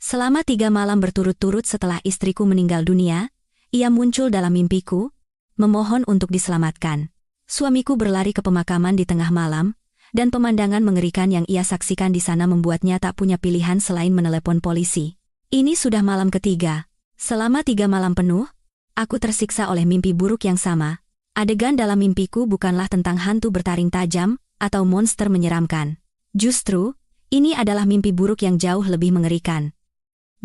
Selama 3 malam berturut-turut setelah istriku meninggal dunia, ia muncul dalam mimpiku, memohon untuk diselamatkan. Suamiku berlari ke pemakaman di tengah malam, dan pemandangan mengerikan yang ia saksikan di sana membuatnya tak punya pilihan selain menelepon polisi. Ini sudah malam ketiga. Selama 3 malam penuh, aku tersiksa oleh mimpi buruk yang sama. Adegan dalam mimpiku bukanlah tentang hantu bertaring tajam atau monster menyeramkan. Justru, ini adalah mimpi buruk yang jauh lebih mengerikan.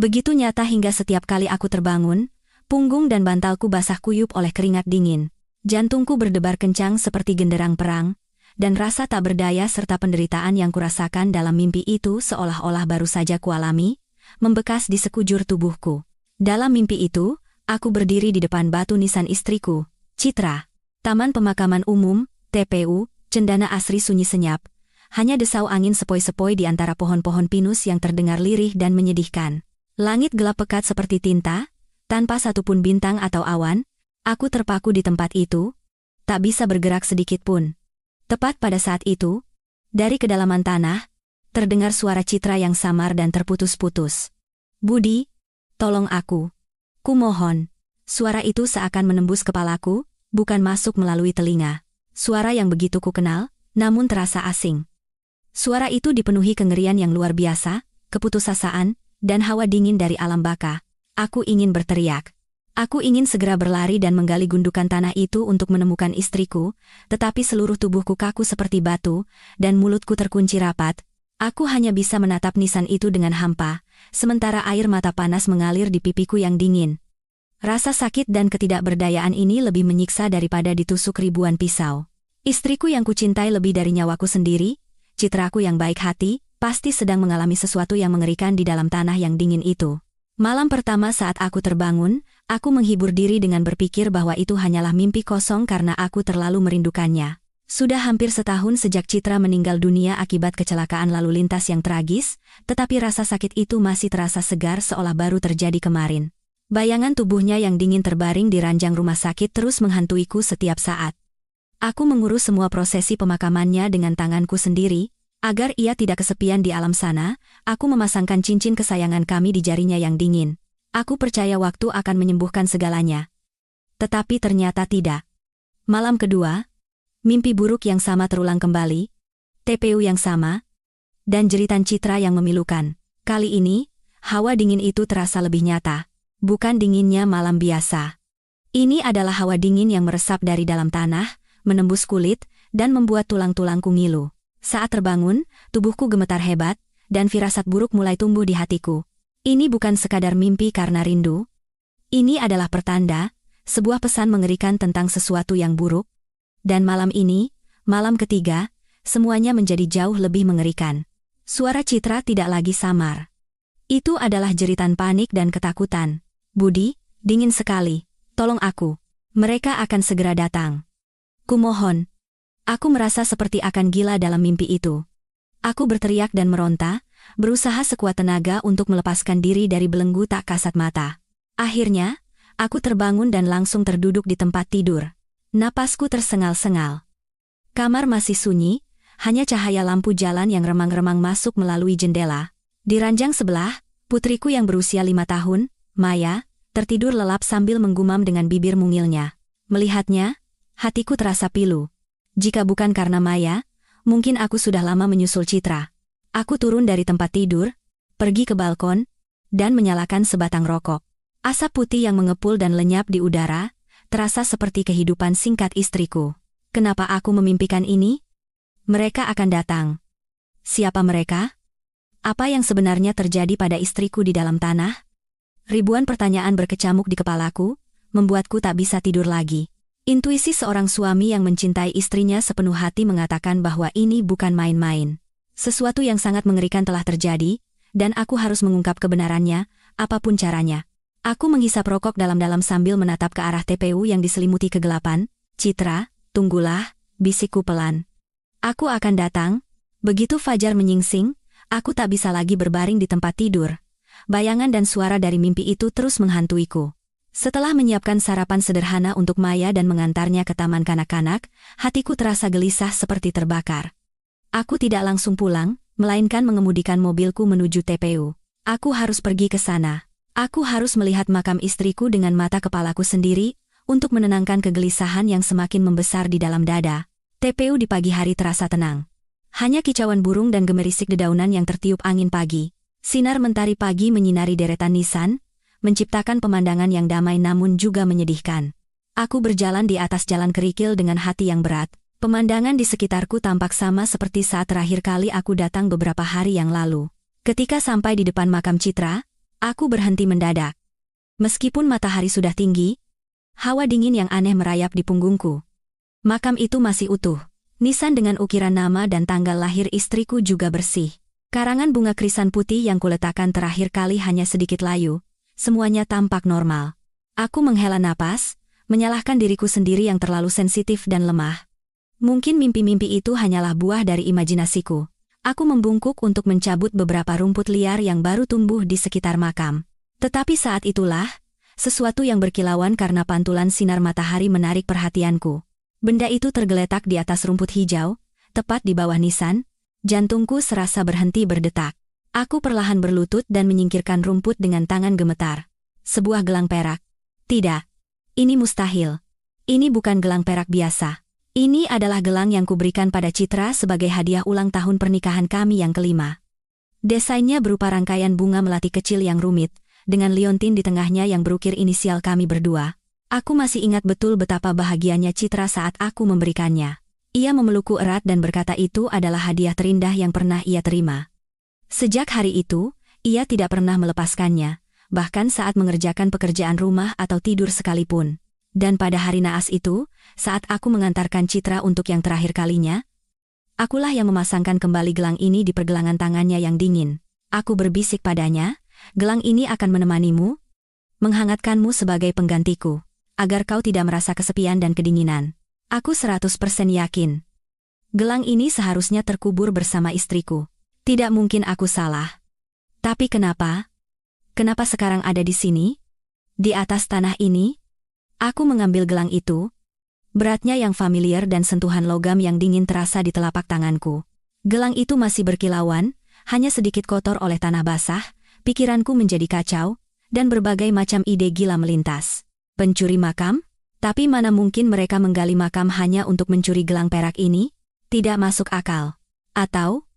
Begitu nyata hingga setiap kali aku terbangun, punggung dan bantalku basah kuyup oleh keringat dingin. Jantungku berdebar kencang seperti genderang perang, dan rasa tak berdaya serta penderitaan yang kurasakan dalam mimpi itu seolah-olah baru saja kualami, membekas di sekujur tubuhku. Dalam mimpi itu, aku berdiri di depan batu nisan istriku, Citra. Taman Pemakaman Umum, TPU, cendana asri sunyi senyap. Hanya desau angin sepoi-sepoi di antara pohon-pohon pinus yang terdengar lirih dan menyedihkan. Langit gelap pekat seperti tinta, tanpa satupun bintang atau awan. Aku terpaku di tempat itu, tak bisa bergerak sedikit pun. Tepat pada saat itu, dari kedalaman tanah, terdengar suara Citra yang samar dan terputus-putus. "Budi, tolong aku. Kumohon." Suara itu seakan menembus kepalaku, bukan masuk melalui telinga. Suara yang begitu kukenal, namun terasa asing. Suara itu dipenuhi kengerian yang luar biasa, keputusasaan, dan hawa dingin dari alam baka. Aku ingin berteriak. Aku ingin segera berlari dan menggali gundukan tanah itu untuk menemukan istriku, tetapi seluruh tubuhku kaku seperti batu, dan mulutku terkunci rapat. Aku hanya bisa menatap nisan itu dengan hampa, sementara air mata panas mengalir di pipiku yang dingin. Rasa sakit dan ketidakberdayaan ini lebih menyiksa daripada ditusuk ribuan pisau. Istriku yang kucintai lebih dari nyawaku sendiri, Citraku yang baik hati, pasti sedang mengalami sesuatu yang mengerikan di dalam tanah yang dingin itu. Malam pertama saat aku terbangun, aku menghibur diri dengan berpikir bahwa itu hanyalah mimpi kosong karena aku terlalu merindukannya. Sudah hampir setahun sejak Citra meninggal dunia akibat kecelakaan lalu lintas yang tragis, tetapi rasa sakit itu masih terasa segar seolah baru terjadi kemarin. Bayangan tubuhnya yang dingin terbaring di ranjang rumah sakit terus menghantuiku setiap saat. Aku mengurus semua prosesi pemakamannya dengan tanganku sendiri. Agar ia tidak kesepian di alam sana, aku memasangkan cincin kesayangan kami di jarinya yang dingin. Aku percaya waktu akan menyembuhkan segalanya. Tetapi ternyata tidak. Malam kedua, mimpi buruk yang sama terulang kembali, TPU yang sama, dan jeritan Citra yang memilukan. Kali ini, hawa dingin itu terasa lebih nyata. Bukan dinginnya malam biasa. Ini adalah hawa dingin yang meresap dari dalam tanah, menembus kulit, dan membuat tulang-tulangku ngilu. Saat terbangun, tubuhku gemetar hebat, dan firasat buruk mulai tumbuh di hatiku. Ini bukan sekadar mimpi karena rindu. Ini adalah pertanda, sebuah pesan mengerikan tentang sesuatu yang buruk. Dan malam ini, malam ketiga, semuanya menjadi jauh lebih mengerikan. Suara Citra tidak lagi samar. Itu adalah jeritan panik dan ketakutan. "Budi, dingin sekali. Tolong aku. Mereka akan segera datang. Kumohon." Aku merasa seperti akan gila dalam mimpi itu. Aku berteriak dan meronta, berusaha sekuat tenaga untuk melepaskan diri dari belenggu tak kasat mata. Akhirnya, aku terbangun dan langsung terduduk di tempat tidur. Napasku tersengal-sengal. Kamar masih sunyi, hanya cahaya lampu jalan yang remang-remang masuk melalui jendela. Di ranjang sebelah, putriku yang berusia 5 tahun, Maya, tertidur lelap sambil menggumam dengan bibir mungilnya. Melihatnya, hatiku terasa pilu. Jika bukan karena Maya, mungkin aku sudah lama menyusul Citra. Aku turun dari tempat tidur, pergi ke balkon, dan menyalakan sebatang rokok. Asap putih yang mengepul dan lenyap di udara, terasa seperti kehidupan singkat istriku. Kenapa aku memimpikan ini? Mereka akan datang. Siapa mereka? Apa yang sebenarnya terjadi pada istriku di dalam tanah? Ribuan pertanyaan berkecamuk di kepalaku, membuatku tak bisa tidur lagi. Intuisi seorang suami yang mencintai istrinya sepenuh hati mengatakan bahwa ini bukan main-main. Sesuatu yang sangat mengerikan telah terjadi, dan aku harus mengungkap kebenarannya, apapun caranya. Aku menghisap rokok dalam-dalam sambil menatap ke arah TPU yang diselimuti kegelapan. "Citra, tunggulah," bisikku pelan. "Aku akan datang." Begitu fajar menyingsing, aku tak bisa lagi berbaring di tempat tidur. Bayangan dan suara dari mimpi itu terus menghantuiku. Setelah menyiapkan sarapan sederhana untuk Maya dan mengantarnya ke taman kanak-kanak, hatiku terasa gelisah seperti terbakar. Aku tidak langsung pulang, melainkan mengemudikan mobilku menuju TPU. Aku harus pergi ke sana. Aku harus melihat makam istriku dengan mata kepalaku sendiri untuk menenangkan kegelisahan yang semakin membesar di dalam dada. TPU di pagi hari terasa tenang. Hanya kicauan burung dan gemerisik dedaunan yang tertiup angin pagi. Sinar mentari pagi menyinari deretan nisan, menciptakan pemandangan yang damai namun juga menyedihkan. Aku berjalan di atas jalan kerikil dengan hati yang berat. Pemandangan di sekitarku tampak sama seperti saat terakhir kali aku datang beberapa hari yang lalu. Ketika sampai di depan makam Citra, aku berhenti mendadak. Meskipun matahari sudah tinggi, hawa dingin yang aneh merayap di punggungku. Makam itu masih utuh. Nisan dengan ukiran nama dan tanggal lahir istriku juga bersih. Karangan bunga krisan putih yang kuletakkan terakhir kali hanya sedikit layu. Semuanya tampak normal. Aku menghela napas, menyalahkan diriku sendiri yang terlalu sensitif dan lemah. Mungkin mimpi-mimpi itu hanyalah buah dari imajinasiku. Aku membungkuk untuk mencabut beberapa rumput liar yang baru tumbuh di sekitar makam. Tetapi saat itulah, sesuatu yang berkilauan karena pantulan sinar matahari menarik perhatianku. Benda itu tergeletak di atas rumput hijau, tepat di bawah nisan. Jantungku serasa berhenti berdetak. Aku perlahan berlutut dan menyingkirkan rumput dengan tangan gemetar. Sebuah gelang perak. Tidak. Ini mustahil. Ini bukan gelang perak biasa. Ini adalah gelang yang kuberikan pada Citra sebagai hadiah ulang tahun pernikahan kami yang kelima. Desainnya berupa rangkaian bunga melati kecil yang rumit, dengan liontin di tengahnya yang berukir inisial kami berdua. Aku masih ingat betul betapa bahagianya Citra saat aku memberikannya. Ia memelukku erat dan berkata itu adalah hadiah terindah yang pernah ia terima. Sejak hari itu, ia tidak pernah melepaskannya, bahkan saat mengerjakan pekerjaan rumah atau tidur sekalipun. Dan pada hari naas itu, saat aku mengantarkan Citra untuk yang terakhir kalinya, akulah yang memasangkan kembali gelang ini di pergelangan tangannya yang dingin. Aku berbisik padanya, gelang ini akan menemanimu, menghangatkanmu sebagai penggantiku, agar kau tidak merasa kesepian dan kedinginan. Aku 100% yakin. Gelang ini seharusnya terkubur bersama istriku. Tidak mungkin aku salah. Tapi kenapa? Kenapa sekarang ada di sini? Di atas tanah ini? Aku mengambil gelang itu. Beratnya yang familiar dan sentuhan logam yang dingin terasa di telapak tanganku. Gelang itu masih berkilauan, hanya sedikit kotor oleh tanah basah, pikiranku menjadi kacau, dan berbagai macam ide gila melintas. Pencuri makam? Tapi mana mungkin mereka menggali makam hanya untuk mencuri gelang perak ini? Tidak masuk akal. Atau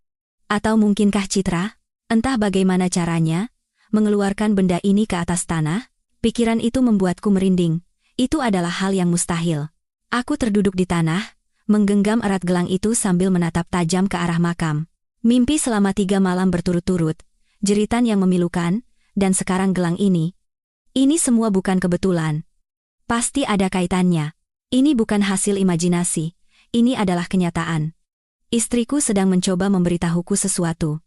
mungkinkah Citra, entah bagaimana caranya, mengeluarkan benda ini ke atas tanah? Pikiran itu membuatku merinding. Itu adalah hal yang mustahil. Aku terduduk di tanah, menggenggam erat gelang itu sambil menatap tajam ke arah makam. Mimpi selama 3 malam berturut-turut, jeritan yang memilukan, dan sekarang gelang ini. Ini semua bukan kebetulan. Pasti ada kaitannya. Ini bukan hasil imajinasi, ini adalah kenyataan. Istriku sedang mencoba memberitahuku sesuatu.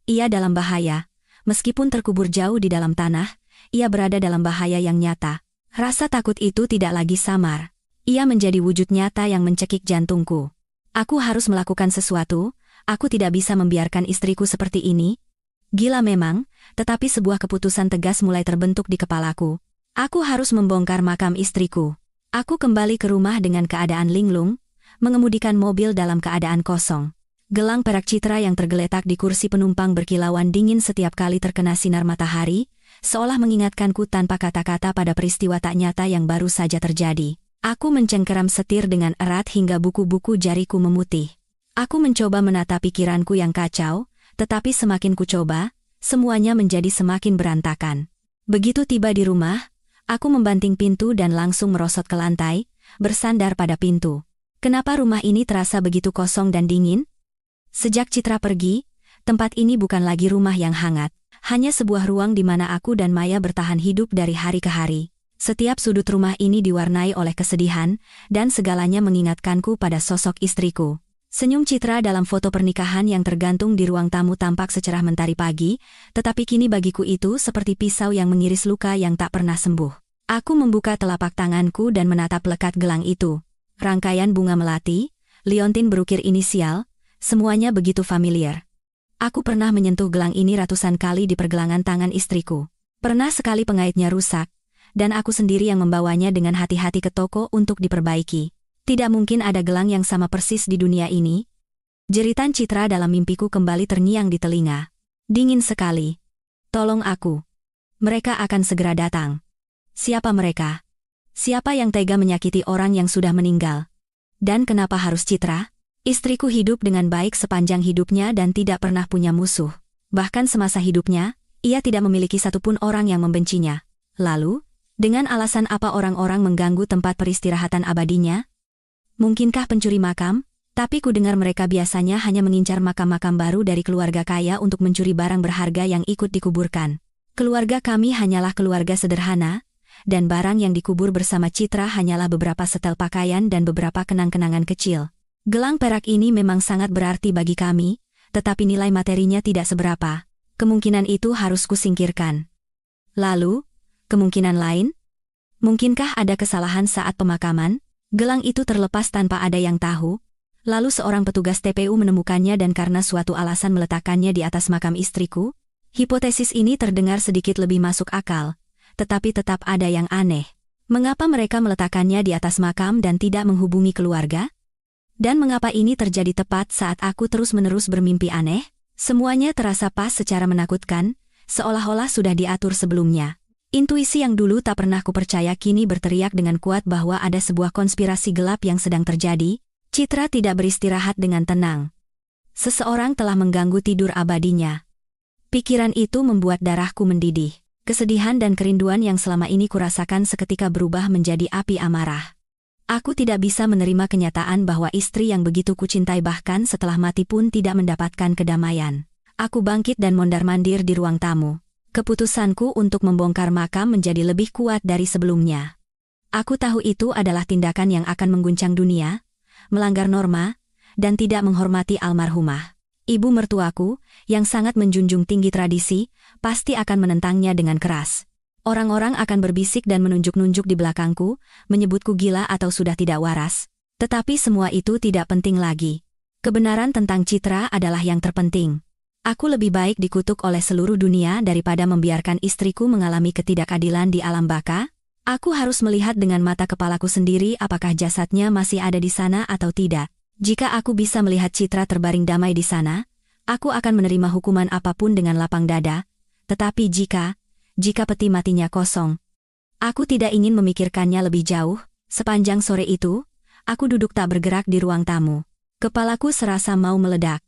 Ia dalam bahaya. Meskipun terkubur jauh di dalam tanah, ia berada dalam bahaya yang nyata. Rasa takut itu tidak lagi samar. Ia menjadi wujud nyata yang mencekik jantungku. Aku harus melakukan sesuatu, aku tidak bisa membiarkan istriku seperti ini. Gila memang, tetapi sebuah keputusan tegas mulai terbentuk di kepalaku. Aku harus membongkar makam istriku. Aku kembali ke rumah dengan keadaan linglung, mengemudikan mobil dalam keadaan kosong. Gelang perak Citra yang tergeletak di kursi penumpang berkilauan dingin setiap kali terkena sinar matahari, seolah mengingatkanku tanpa kata-kata pada peristiwa tak nyata yang baru saja terjadi. Aku mencengkeram setir dengan erat hingga buku-buku jariku memutih. Aku mencoba menata pikiranku yang kacau, tetapi semakin ku coba, semuanya menjadi semakin berantakan. Begitu tiba di rumah, aku membanting pintu dan langsung merosot ke lantai, bersandar pada pintu. Kenapa rumah ini terasa begitu kosong dan dingin? Sejak Citra pergi, tempat ini bukan lagi rumah yang hangat. Hanya sebuah ruang di mana aku dan Maya bertahan hidup dari hari ke hari. Setiap sudut rumah ini diwarnai oleh kesedihan, dan segalanya mengingatkanku pada sosok istriku. Senyum Citra dalam foto pernikahan yang tergantung di ruang tamu tampak secerah mentari pagi, tetapi kini bagiku itu seperti pisau yang mengiris luka yang tak pernah sembuh. Aku membuka telapak tanganku dan menatap lekat gelang itu. Rangkaian bunga melati, liontin berukir inisial, semuanya begitu familiar. Aku pernah menyentuh gelang ini ratusan kali di pergelangan tangan istriku. Pernah sekali pengaitnya rusak, dan aku sendiri yang membawanya dengan hati-hati ke toko untuk diperbaiki. Tidak mungkin ada gelang yang sama persis di dunia ini. Jeritan Citra dalam mimpiku kembali terngiang di telinga. Dingin sekali. Tolong aku. Mereka akan segera datang. Siapa mereka? Siapa yang tega menyakiti orang yang sudah meninggal? Dan kenapa harus Citra? Istriku hidup dengan baik sepanjang hidupnya dan tidak pernah punya musuh. Bahkan semasa hidupnya, ia tidak memiliki satupun orang yang membencinya. Lalu, dengan alasan apa orang-orang mengganggu tempat peristirahatan abadinya? Mungkinkah pencuri makam? Tapi ku dengar mereka biasanya hanya mengincar makam-makam baru dari keluarga kaya untuk mencuri barang berharga yang ikut dikuburkan. Keluarga kami hanyalah keluarga sederhana, dan barang yang dikubur bersama Citra hanyalah beberapa setel pakaian dan beberapa kenang-kenangan kecil. Gelang perak ini memang sangat berarti bagi kami, tetapi nilai materinya tidak seberapa. Kemungkinan itu harus kusingkirkan. Lalu, kemungkinan lain? Mungkinkah ada kesalahan saat pemakaman? Gelang itu terlepas tanpa ada yang tahu. Lalu seorang petugas TPU menemukannya dan karena suatu alasan meletakkannya di atas makam istriku? Hipotesis ini terdengar sedikit lebih masuk akal, tetapi tetap ada yang aneh. Mengapa mereka meletakkannya di atas makam dan tidak menghubungi keluarga? Dan mengapa ini terjadi tepat saat aku terus-menerus bermimpi aneh? Semuanya terasa pas secara menakutkan, seolah-olah sudah diatur sebelumnya. Intuisi yang dulu tak pernah kupercaya kini berteriak dengan kuat bahwa ada sebuah konspirasi gelap yang sedang terjadi. Citra tidak beristirahat dengan tenang. Seseorang telah mengganggu tidur abadinya. Pikiran itu membuat darahku mendidih. Kesedihan dan kerinduan yang selama ini kurasakan seketika berubah menjadi api amarah. Aku tidak bisa menerima kenyataan bahwa istri yang begitu kucintai bahkan setelah mati pun tidak mendapatkan kedamaian. Aku bangkit dan mondar-mandir di ruang tamu. Keputusanku untuk membongkar makam menjadi lebih kuat dari sebelumnya. Aku tahu itu adalah tindakan yang akan mengguncang dunia, melanggar norma, dan tidak menghormati almarhumah. Ibu mertuaku, yang sangat menjunjung tinggi tradisi, pasti akan menentangnya dengan keras. Orang-orang akan berbisik dan menunjuk-nunjuk di belakangku, menyebutku gila atau sudah tidak waras. Tetapi semua itu tidak penting lagi. Kebenaran tentang Citra adalah yang terpenting. Aku lebih baik dikutuk oleh seluruh dunia daripada membiarkan istriku mengalami ketidakadilan di alam baka. Aku harus melihat dengan mata kepalaku sendiri apakah jasadnya masih ada di sana atau tidak. Jika aku bisa melihat Citra terbaring damai di sana, aku akan menerima hukuman apapun dengan lapang dada. Tetapi jika peti matinya kosong, aku tidak ingin memikirkannya lebih jauh. Sepanjang sore itu, aku duduk tak bergerak di ruang tamu. Kepalaku serasa mau meledak.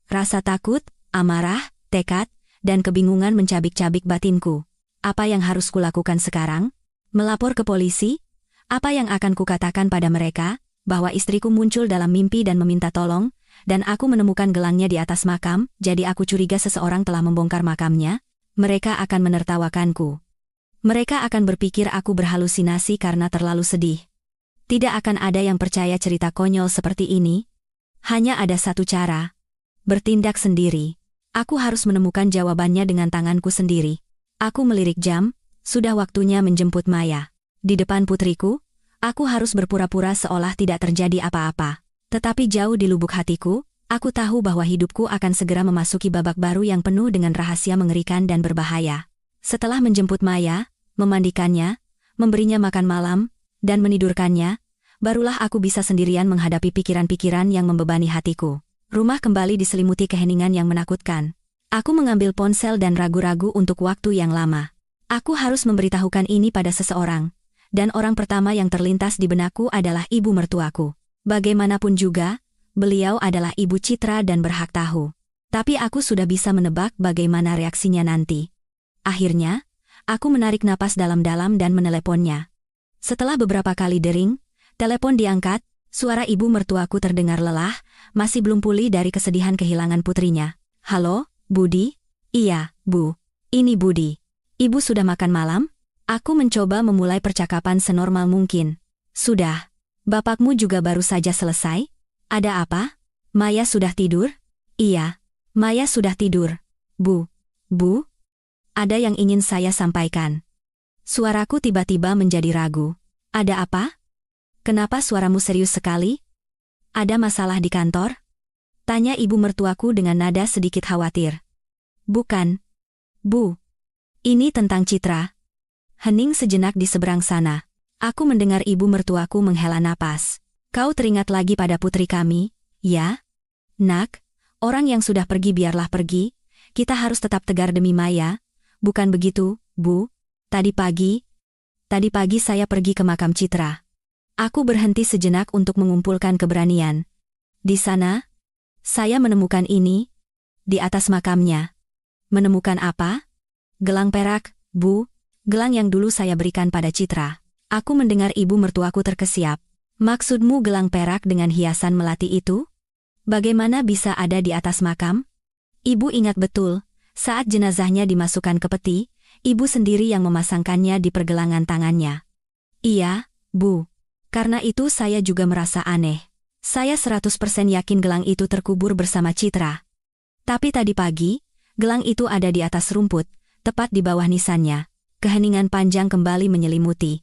Rasa takut, amarah, tekad, dan kebingungan mencabik-cabik batinku. Apa yang harus kulakukan sekarang? Melapor ke polisi? Apa yang akan kukatakan pada mereka? Bahwa istriku muncul dalam mimpi dan meminta tolong, dan aku menemukan gelangnya di atas makam, jadi aku curiga seseorang telah membongkar makamnya? Mereka akan menertawakanku. Mereka akan berpikir aku berhalusinasi karena terlalu sedih. Tidak akan ada yang percaya cerita konyol seperti ini. Hanya ada satu cara. Bertindak sendiri. Aku harus menemukan jawabannya dengan tanganku sendiri. Aku melirik jam, sudah waktunya menjemput Maya. Di depan putriku, aku harus berpura-pura seolah tidak terjadi apa-apa. Tetapi jauh di lubuk hatiku, aku tahu bahwa hidupku akan segera memasuki babak baru yang penuh dengan rahasia mengerikan dan berbahaya. Setelah menjemput Maya, memandikannya, memberinya makan malam, dan menidurkannya, barulah aku bisa sendirian menghadapi pikiran-pikiran yang membebani hatiku. Rumah kembali diselimuti keheningan yang menakutkan. Aku mengambil ponsel dan ragu-ragu untuk waktu yang lama. Aku harus memberitahukan ini pada seseorang, dan orang pertama yang terlintas di benakku adalah ibu mertuaku. Bagaimanapun juga, beliau adalah ibu Citra dan berhak tahu. Tapi aku sudah bisa menebak bagaimana reaksinya nanti. Akhirnya, aku menarik napas dalam-dalam dan meneleponnya. Setelah beberapa kali dering, telepon diangkat, suara ibu mertuaku terdengar lelah, masih belum pulih dari kesedihan kehilangan putrinya. Halo, Budi? Iya, Bu. Ini Budi. Ibu sudah makan malam? Aku mencoba memulai percakapan senormal mungkin. Sudah. Bapakmu juga baru saja selesai? Ada apa? Maya sudah tidur? Iya. Maya sudah tidur. Bu. Ada yang ingin saya sampaikan. Suaraku tiba-tiba menjadi ragu. Ada apa? Kenapa suaramu serius sekali? Ada masalah di kantor? Tanya ibu mertuaku dengan nada sedikit khawatir. Bukan. Bu. Ini tentang Citra. Hening sejenak di seberang sana. Aku mendengar ibu mertuaku menghela napas. Kau teringat lagi pada putri kami, ya? Nak, orang yang sudah pergi biarlah pergi, kita harus tetap tegar demi Maya, Bukan begitu, Bu. Tadi pagi saya pergi ke makam Citra. Aku berhenti sejenak untuk mengumpulkan keberanian. Di sana, saya menemukan ini, di atas makamnya. Menemukan apa? Gelang perak, Bu. Gelang yang dulu saya berikan pada Citra. Aku mendengar ibu mertuaku terkesiap. Maksudmu gelang perak dengan hiasan melati itu? Bagaimana bisa ada di atas makam? Ibu ingat betul, saat jenazahnya dimasukkan ke peti, ibu sendiri yang memasangkannya di pergelangan tangannya. Iya, Bu. Karena itu saya juga merasa aneh. Saya 100% yakin gelang itu terkubur bersama Citra. Tapi tadi pagi, gelang itu ada di atas rumput, tepat di bawah nisannya. Keheningan panjang kembali menyelimuti.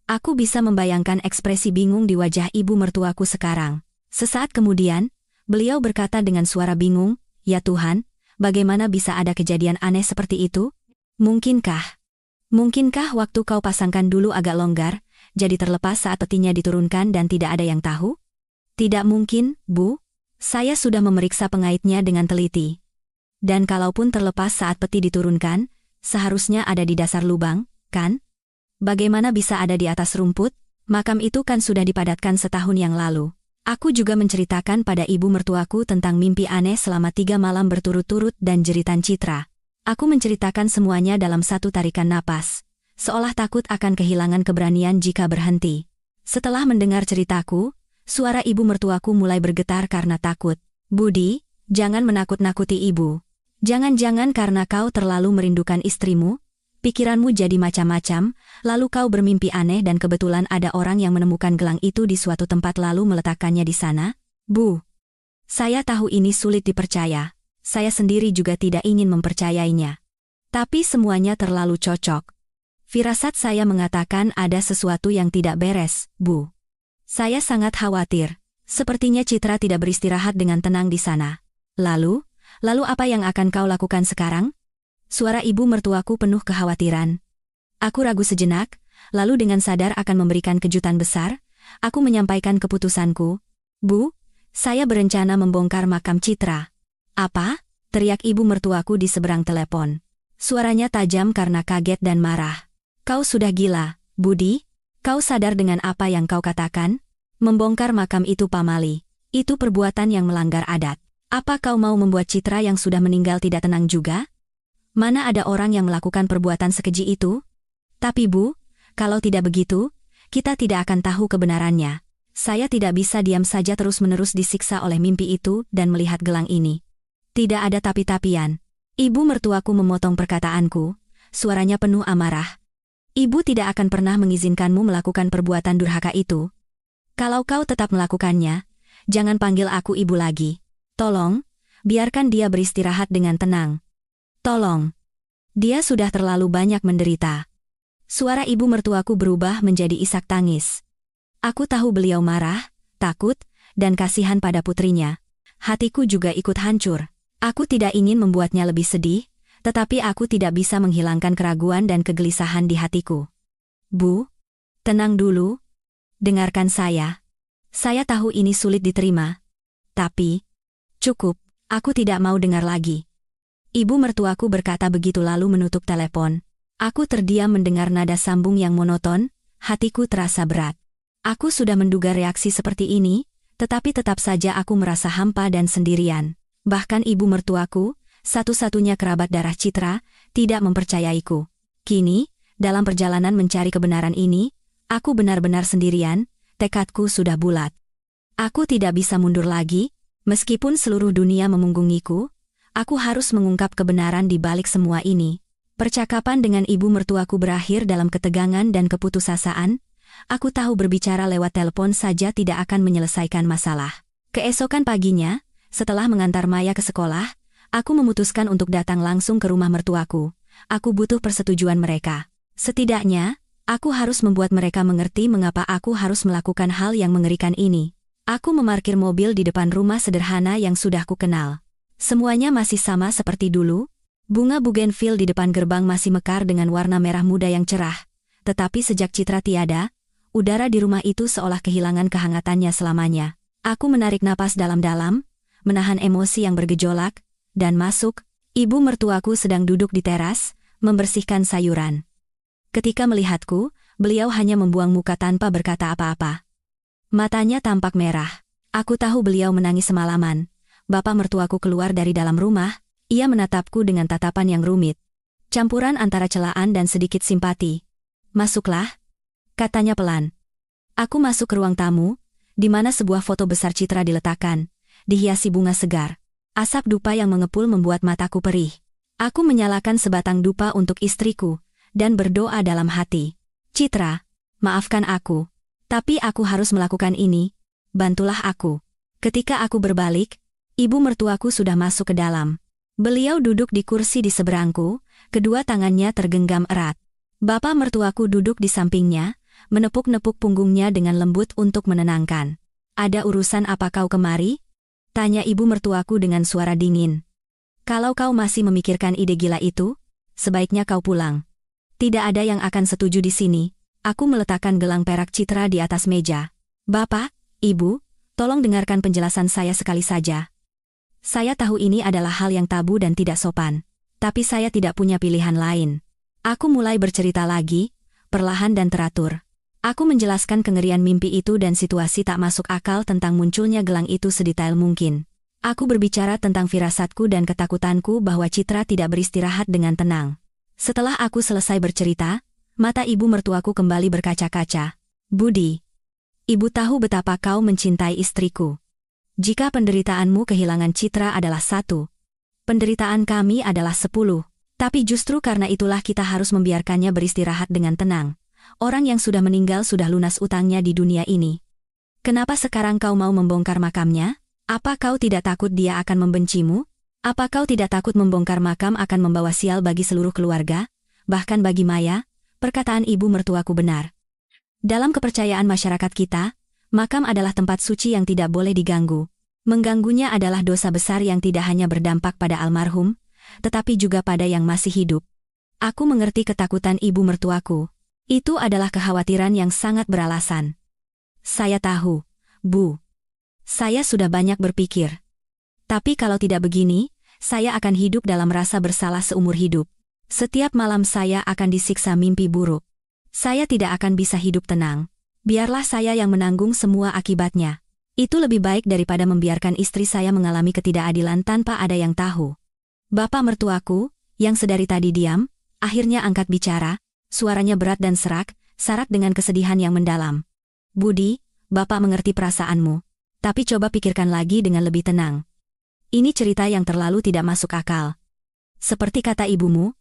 Aku bisa membayangkan ekspresi bingung di wajah ibu mertuaku sekarang. Sesaat kemudian, beliau berkata dengan suara bingung, "Ya Tuhan, bagaimana bisa ada kejadian aneh seperti itu? Mungkinkah waktu kau pasangkan dulu agak longgar, jadi terlepas saat petinya diturunkan dan tidak ada yang tahu?" Tidak mungkin, Bu. Saya sudah memeriksa pengaitnya dengan teliti. Dan kalaupun terlepas saat peti diturunkan, seharusnya ada di dasar lubang, kan? Bagaimana bisa ada di atas rumput? Makam itu kan sudah dipadatkan setahun yang lalu. Aku juga menceritakan pada ibu mertuaku tentang mimpi aneh selama 3 malam berturut-turut dan jeritan Citra. Aku menceritakan semuanya dalam satu tarikan napas, seolah takut akan kehilangan keberanian jika berhenti. Setelah mendengar ceritaku, suara ibu mertuaku mulai bergetar karena takut. "Budi, jangan menakut-nakuti ibu. Jangan-jangan karena kau terlalu merindukan istrimu, pikiranmu jadi macam-macam, lalu kau bermimpi aneh dan kebetulan ada orang yang menemukan gelang itu di suatu tempat lalu meletakkannya di sana?" "Bu, saya tahu ini sulit dipercaya. Saya sendiri juga tidak ingin mempercayainya. Tapi semuanya terlalu cocok. Firasat saya mengatakan ada sesuatu yang tidak beres, Bu. Saya sangat khawatir. Sepertinya Citra tidak beristirahat dengan tenang di sana. Lalu apa yang akan kau lakukan sekarang?" Suara ibu mertuaku penuh kekhawatiran. Aku ragu sejenak, lalu dengan sadar akan memberikan kejutan besar, aku menyampaikan keputusanku. "Bu, saya berencana membongkar makam Citra." "Apa?" teriak ibu mertuaku di seberang telepon. Suaranya tajam karena kaget dan marah. "Kau sudah gila, Budi? Kau sadar dengan apa yang kau katakan? Membongkar makam itu pamali. Itu perbuatan yang melanggar adat. Apa kau mau membuat Citra yang sudah meninggal tidak tenang juga? Mana ada orang yang melakukan perbuatan sekeji itu? Tapi Bu, kalau tidak begitu, kita tidak akan tahu kebenarannya. Saya tidak bisa diam saja terus-menerus disiksa oleh mimpi itu dan melihat gelang ini. Tidak ada tapi-tapian." Ibu mertuaku memotong perkataanku, suaranya penuh amarah. "Ibu tidak akan pernah mengizinkanmu melakukan perbuatan durhaka itu. Kalau kau tetap melakukannya, jangan panggil aku ibu lagi. Tolong, biarkan dia beristirahat dengan tenang. Tolong. Dia sudah terlalu banyak menderita." Suara ibu mertuaku berubah menjadi isak tangis. Aku tahu beliau marah, takut, dan kasihan pada putrinya. Hatiku juga ikut hancur. Aku tidak ingin membuatnya lebih sedih, tetapi aku tidak bisa menghilangkan keraguan dan kegelisahan di hatiku. "Bu, tenang dulu. Dengarkan saya. Saya tahu ini sulit diterima. Tapi, cukup, aku tidak mau dengar lagi." Ibu mertuaku berkata begitu lalu menutup telepon. Aku terdiam mendengar nada sambung yang monoton, hatiku terasa berat. Aku sudah menduga reaksi seperti ini, tetapi tetap saja aku merasa hampa dan sendirian. Bahkan ibu mertuaku, satu-satunya kerabat darah Citra, tidak mempercayaiku. Kini, dalam perjalanan mencari kebenaran ini, aku benar-benar sendirian, tekadku sudah bulat. Aku tidak bisa mundur lagi, meskipun seluruh dunia memunggungiku. Aku harus mengungkap kebenaran di balik semua ini. Percakapan dengan ibu mertuaku berakhir dalam ketegangan dan keputusasaan. Aku tahu berbicara lewat telepon saja tidak akan menyelesaikan masalah. Keesokan paginya, setelah mengantar Maya ke sekolah, aku memutuskan untuk datang langsung ke rumah mertuaku. Aku butuh persetujuan mereka. Setidaknya, aku harus membuat mereka mengerti mengapa aku harus melakukan hal yang mengerikan ini. Aku memarkir mobil di depan rumah sederhana yang sudah ku kenal. Semuanya masih sama seperti dulu. Bunga bougainville di depan gerbang masih mekar dengan warna merah muda yang cerah. Tetapi sejak Citra tiada, udara di rumah itu seolah kehilangan kehangatannya selamanya. Aku menarik napas dalam-dalam, menahan emosi yang bergejolak, dan masuk. Ibu mertuaku sedang duduk di teras, membersihkan sayuran. Ketika melihatku, beliau hanya membuang muka tanpa berkata apa-apa. Matanya tampak merah. Aku tahu beliau menangis semalaman. Bapak mertuaku keluar dari dalam rumah, ia menatapku dengan tatapan yang rumit. Campuran antara celaan dan sedikit simpati. "Masuklah," katanya pelan. Aku masuk ke ruang tamu, di mana sebuah foto besar Citra diletakkan, dihiasi bunga segar. Asap dupa yang mengepul membuat mataku perih. Aku menyalakan sebatang dupa untuk istriku, dan berdoa dalam hati. "Citra, maafkan aku. Tapi aku harus melakukan ini. Bantulah aku." Ketika aku berbalik, ibu mertuaku sudah masuk ke dalam. Beliau duduk di kursi di seberangku, kedua tangannya tergenggam erat. Bapak mertuaku duduk di sampingnya, menepuk-nepuk punggungnya dengan lembut untuk menenangkan. "Ada urusan apa kau kemari?" tanya ibu mertuaku dengan suara dingin. "Kalau kau masih memikirkan ide gila itu, sebaiknya kau pulang. Tidak ada yang akan setuju di sini." Aku meletakkan gelang perak Citra di atas meja. "Bapak, Ibu, tolong dengarkan penjelasan saya sekali saja. Saya tahu ini adalah hal yang tabu dan tidak sopan, tapi saya tidak punya pilihan lain." Aku mulai bercerita lagi, perlahan dan teratur. Aku menjelaskan kengerian mimpi itu dan situasi tak masuk akal tentang munculnya gelang itu sedetail mungkin. Aku berbicara tentang firasatku dan ketakutanku bahwa Citra tidak beristirahat dengan tenang. Setelah aku selesai bercerita, mata ibu mertuaku kembali berkaca-kaca. "Budi, Ibu tahu betapa kau mencintai istriku. Jika penderitaanmu kehilangan Citra adalah 1, penderitaan kami adalah 10. Tapi justru karena itulah kita harus membiarkannya beristirahat dengan tenang. Orang yang sudah meninggal sudah lunas utangnya di dunia ini. Kenapa sekarang kau mau membongkar makamnya? Apa kau tidak takut dia akan membencimu? Apa kau tidak takut membongkar makam akan membawa sial bagi seluruh keluarga? Bahkan bagi Maya?" Perkataan ibu mertuaku benar. Dalam kepercayaan masyarakat kita, makam adalah tempat suci yang tidak boleh diganggu. Mengganggunya adalah dosa besar yang tidak hanya berdampak pada almarhum, tetapi juga pada yang masih hidup. Aku mengerti ketakutan ibu mertuaku. Itu adalah kekhawatiran yang sangat beralasan. "Saya tahu, Bu. Saya sudah banyak berpikir. Tapi kalau tidak begini, saya akan hidup dalam rasa bersalah seumur hidup. Setiap malam saya akan disiksa mimpi buruk. Saya tidak akan bisa hidup tenang. Biarlah saya yang menanggung semua akibatnya. Itu lebih baik daripada membiarkan istri saya mengalami ketidakadilan tanpa ada yang tahu." Bapak mertuaku, yang sedari tadi diam, akhirnya angkat bicara, suaranya berat dan syarat dengan kesedihan yang mendalam. "Budi, Bapak mengerti perasaanmu. Tapi coba pikirkan lagi dengan lebih tenang. Ini cerita yang terlalu tidak masuk akal. Seperti kata ibumu,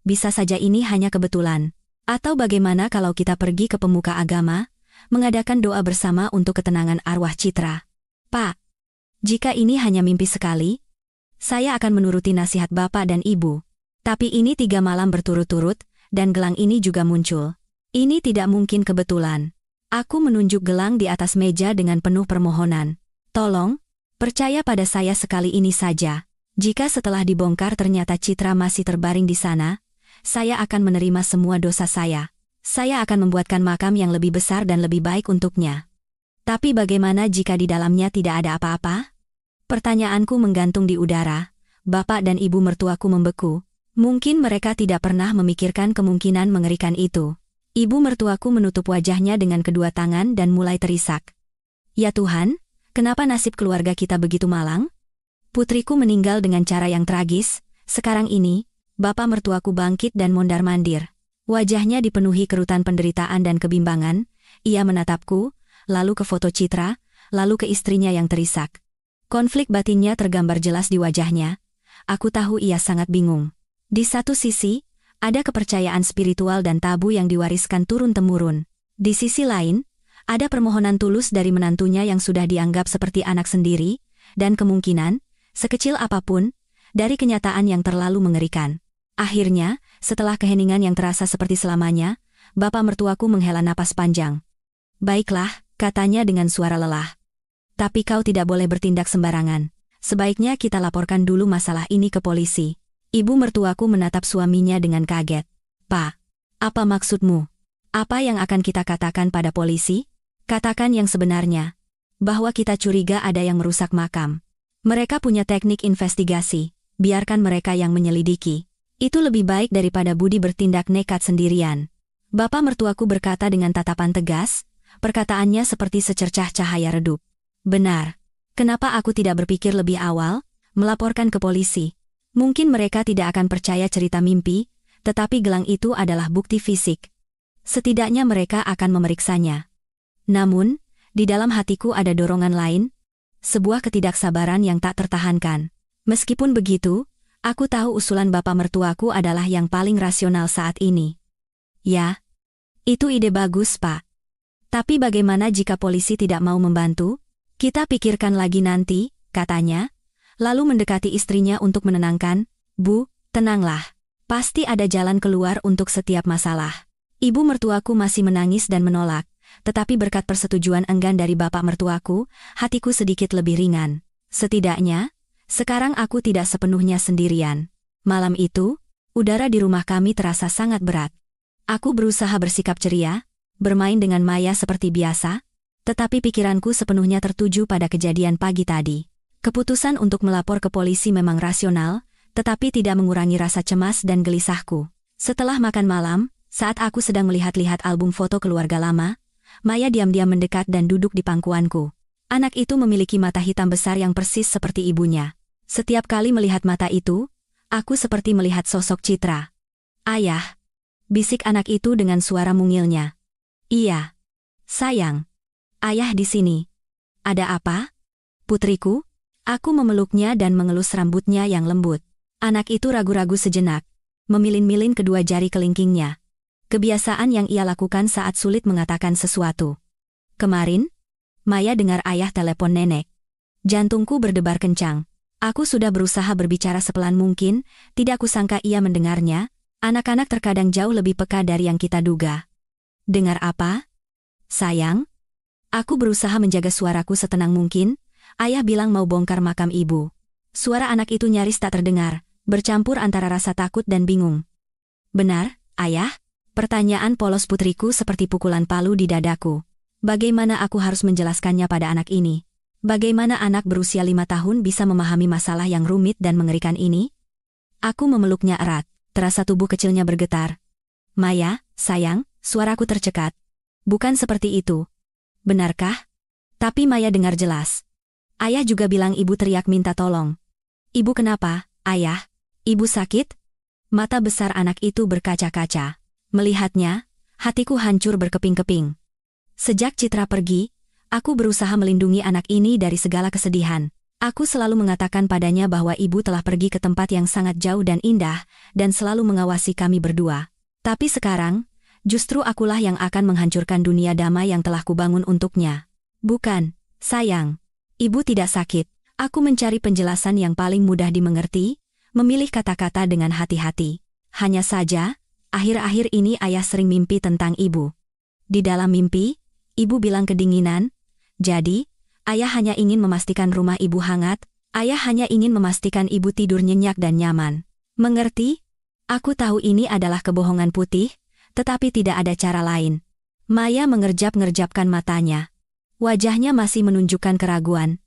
bisa saja ini hanya kebetulan. Atau bagaimana kalau kita pergi ke pemuka agama, mengadakan doa bersama untuk ketenangan arwah Citra?" "Pak, jika ini hanya mimpi sekali, saya akan menuruti nasihat Bapak dan Ibu. Tapi ini 3 malam berturut-turut, dan gelang ini juga muncul. Ini tidak mungkin kebetulan." Aku menunjuk gelang di atas meja dengan penuh permohonan. "Tolong, percaya pada saya sekali ini saja. Jika setelah dibongkar ternyata Citra masih terbaring di sana, saya akan menerima semua dosa saya. Saya akan membuatkan makam yang lebih besar dan lebih baik untuknya. Tapi bagaimana jika di dalamnya tidak ada apa-apa?" Pertanyaanku menggantung di udara. Bapak dan ibu mertuaku membeku. Mungkin mereka tidak pernah memikirkan kemungkinan mengerikan itu. Ibu mertuaku menutup wajahnya dengan kedua tangan dan mulai terisak. "Ya Tuhan, kenapa nasib keluarga kita begitu malang? Putriku meninggal dengan cara yang tragis. Sekarang ini, Bapak mertuaku bangkit dan mondar-mandir. Wajahnya dipenuhi kerutan penderitaan dan kebimbangan. Ia menatapku, lalu ke foto Citra, lalu ke istrinya yang terisak. Konflik batinnya tergambar jelas di wajahnya. Aku tahu ia sangat bingung. Di satu sisi, ada kepercayaan spiritual dan tabu yang diwariskan turun-temurun. Di sisi lain, ada permohonan tulus dari menantunya yang sudah dianggap seperti anak sendiri, dan kemungkinan, sekecil apapun, dari kenyataan yang terlalu mengerikan. Akhirnya, setelah keheningan yang terasa seperti selamanya, Bapak mertuaku menghela napas panjang. "Baiklah," katanya dengan suara lelah. "Tapi kau tidak boleh bertindak sembarangan. Sebaiknya kita laporkan dulu masalah ini ke polisi." Ibu mertuaku menatap suaminya dengan kaget. "Pak, apa maksudmu? Apa yang akan kita katakan pada polisi?" "Katakan yang sebenarnya. Bahwa kita curiga ada yang merusak makam. Mereka punya teknik investigasi, biarkan mereka yang menyelidiki. Itu lebih baik daripada Budi bertindak nekat sendirian. Bapak mertuaku berkata dengan tatapan tegas, perkataannya seperti secercah cahaya redup. Benar. Kenapa aku tidak berpikir lebih awal, melaporkan ke polisi? Mungkin mereka tidak akan percaya cerita mimpi, tetapi gelang itu adalah bukti fisik. Setidaknya mereka akan memeriksanya. Namun, di dalam hatiku ada dorongan lain, sebuah ketidaksabaran yang tak tertahankan. Meskipun begitu, aku tahu usulan bapak mertuaku adalah yang paling rasional saat ini. Ya, itu ide bagus, Pak. Tapi bagaimana jika polisi tidak mau membantu? Kita pikirkan lagi nanti, katanya, lalu mendekati istrinya untuk menenangkan. Bu, tenanglah. Pasti ada jalan keluar untuk setiap masalah. Ibu mertuaku masih menangis dan menolak, tetapi berkat persetujuan enggan dari bapak mertuaku, hatiku sedikit lebih ringan. Setidaknya, sekarang aku tidak sepenuhnya sendirian. Malam itu, udara di rumah kami terasa sangat berat. Aku berusaha bersikap ceria, bermain dengan Maya seperti biasa, tetapi pikiranku sepenuhnya tertuju pada kejadian pagi tadi. Keputusan untuk melapor ke polisi memang rasional, tetapi tidak mengurangi rasa cemas dan gelisahku. Setelah makan malam, saat aku sedang melihat-lihat album foto keluarga lama, Maya diam-diam mendekat dan duduk di pangkuanku. Anak itu memiliki mata hitam besar yang persis seperti ibunya. Setiap kali melihat mata itu, aku seperti melihat sosok Citra. Ayah, bisik anak itu dengan suara mungilnya. Iya. Sayang. Ayah di sini. Ada apa? Putriku? Aku memeluknya dan mengelus rambutnya yang lembut. Anak itu ragu-ragu sejenak, memilin-milin kedua jari kelingkingnya. Kebiasaan yang ia lakukan saat sulit mengatakan sesuatu. Kemarin, Maya dengar ayah telepon nenek. Jantungku berdebar kencang. Aku sudah berusaha berbicara sepelan mungkin, tidak kusangka ia mendengarnya. Anak-anak terkadang jauh lebih peka dari yang kita duga. Dengar apa? Sayang? Aku berusaha menjaga suaraku setenang mungkin. Ayah bilang mau bongkar makam ibu. Suara anak itu nyaris tak terdengar, bercampur antara rasa takut dan bingung. Benar, ayah? Pertanyaan polos putriku seperti pukulan palu di dadaku. Bagaimana aku harus menjelaskannya pada anak ini? Bagaimana anak berusia 5 tahun bisa memahami masalah yang rumit dan mengerikan ini? Aku memeluknya erat, terasa tubuh kecilnya bergetar. Maya, sayang, suaraku tercekat. Bukan seperti itu. Benarkah? Tapi Maya dengar jelas. Ayah juga bilang ibu teriak minta tolong. Ibu kenapa, ayah? Ibu sakit? Mata besar anak itu berkaca-kaca. Melihatnya, hatiku hancur berkeping-keping. Sejak Citra pergi, aku berusaha melindungi anak ini dari segala kesedihan. Aku selalu mengatakan padanya bahwa ibu telah pergi ke tempat yang sangat jauh dan indah, dan selalu mengawasi kami berdua. Tapi sekarang, justru akulah yang akan menghancurkan dunia damai yang telah kubangun untuknya. Bukan, sayang. Ibu tidak sakit. Aku mencari penjelasan yang paling mudah dimengerti, memilih kata-kata dengan hati-hati. Hanya saja, akhir-akhir ini ayah sering mimpi tentang ibu. Di dalam mimpi, ibu bilang kedinginan. Jadi, ayah hanya ingin memastikan rumah ibu hangat, ayah hanya ingin memastikan ibu tidur nyenyak dan nyaman. Mengerti? Aku tahu ini adalah kebohongan putih, tetapi tidak ada cara lain. Maya mengerjap-ngerjapkan matanya. Wajahnya masih menunjukkan keraguan.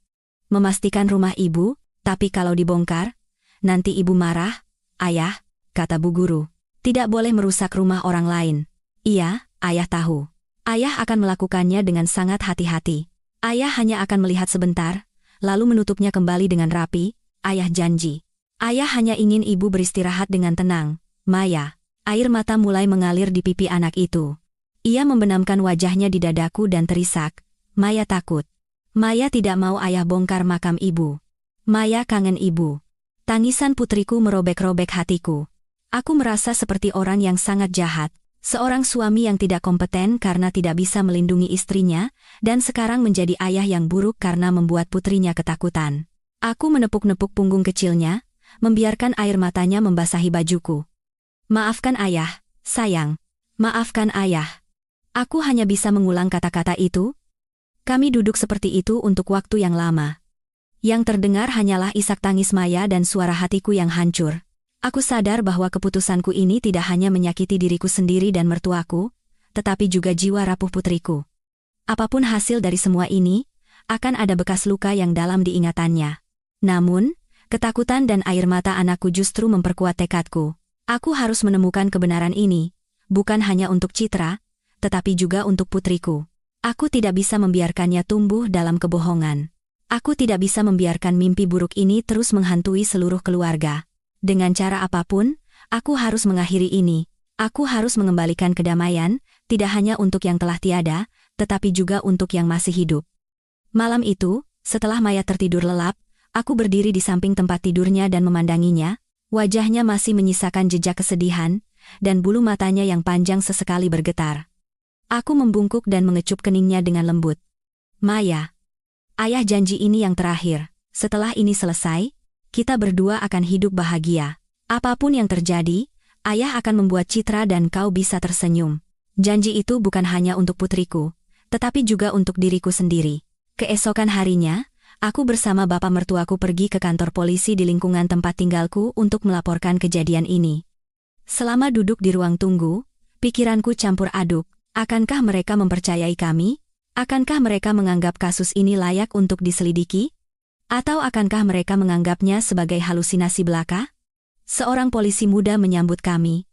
Memastikan rumah ibu, tapi kalau dibongkar, nanti ibu marah. Ayah, kata Bu Guru, tidak boleh merusak rumah orang lain. Iya, ayah tahu. Ayah akan melakukannya dengan sangat hati-hati. Ayah hanya akan melihat sebentar, lalu menutupnya kembali dengan rapi. Ayah janji. Ayah hanya ingin ibu beristirahat dengan tenang. Maya. Air mata mulai mengalir di pipi anak itu. Ia membenamkan wajahnya di dadaku dan terisak. Maya takut. Maya tidak mau ayah bongkar makam ibu. Maya kangen ibu. Tangisan putriku merobek-robek hatiku. Aku merasa seperti orang yang sangat jahat. Seorang suami yang tidak kompeten karena tidak bisa melindungi istrinya, dan sekarang menjadi ayah yang buruk karena membuat putrinya ketakutan. Aku menepuk-nepuk punggung kecilnya, membiarkan air matanya membasahi bajuku. Maafkan ayah, sayang. Maafkan ayah. Aku hanya bisa mengulang kata-kata itu. Kami duduk seperti itu untuk waktu yang lama. Yang terdengar hanyalah isak tangis Maya dan suara hatiku yang hancur. Aku sadar bahwa keputusanku ini tidak hanya menyakiti diriku sendiri dan mertuaku, tetapi juga jiwa rapuh putriku. Apapun hasil dari semua ini, akan ada bekas luka yang dalam diingatannya. Namun, ketakutan dan air mata anakku justru memperkuat tekadku. Aku harus menemukan kebenaran ini, bukan hanya untuk Citra, tetapi juga untuk putriku. Aku tidak bisa membiarkannya tumbuh dalam kebohongan. Aku tidak bisa membiarkan mimpi buruk ini terus menghantui seluruh keluarga. Dengan cara apapun, aku harus mengakhiri ini. Aku harus mengembalikan kedamaian, tidak hanya untuk yang telah tiada, tetapi juga untuk yang masih hidup. Malam itu, setelah Maya tertidur lelap, aku berdiri di samping tempat tidurnya dan memandanginya. Wajahnya masih menyisakan jejak kesedihan, dan bulu matanya yang panjang sesekali bergetar. Aku membungkuk dan mengecup keningnya dengan lembut. Maya, ayah janji ini yang terakhir. Setelah ini selesai, kita berdua akan hidup bahagia. Apapun yang terjadi, ayah akan membuat Citra dan kau bisa tersenyum. Janji itu bukan hanya untuk putriku, tetapi juga untuk diriku sendiri. Keesokan harinya, aku bersama bapak mertuaku pergi ke kantor polisi di lingkungan tempat tinggalku untuk melaporkan kejadian ini. Selama duduk di ruang tunggu, pikiranku campur aduk. Akankah mereka mempercayai kami? Akankah mereka menganggap kasus ini layak untuk diselidiki? Atau akankah mereka menganggapnya sebagai halusinasi belaka? Seorang polisi muda menyambut kami.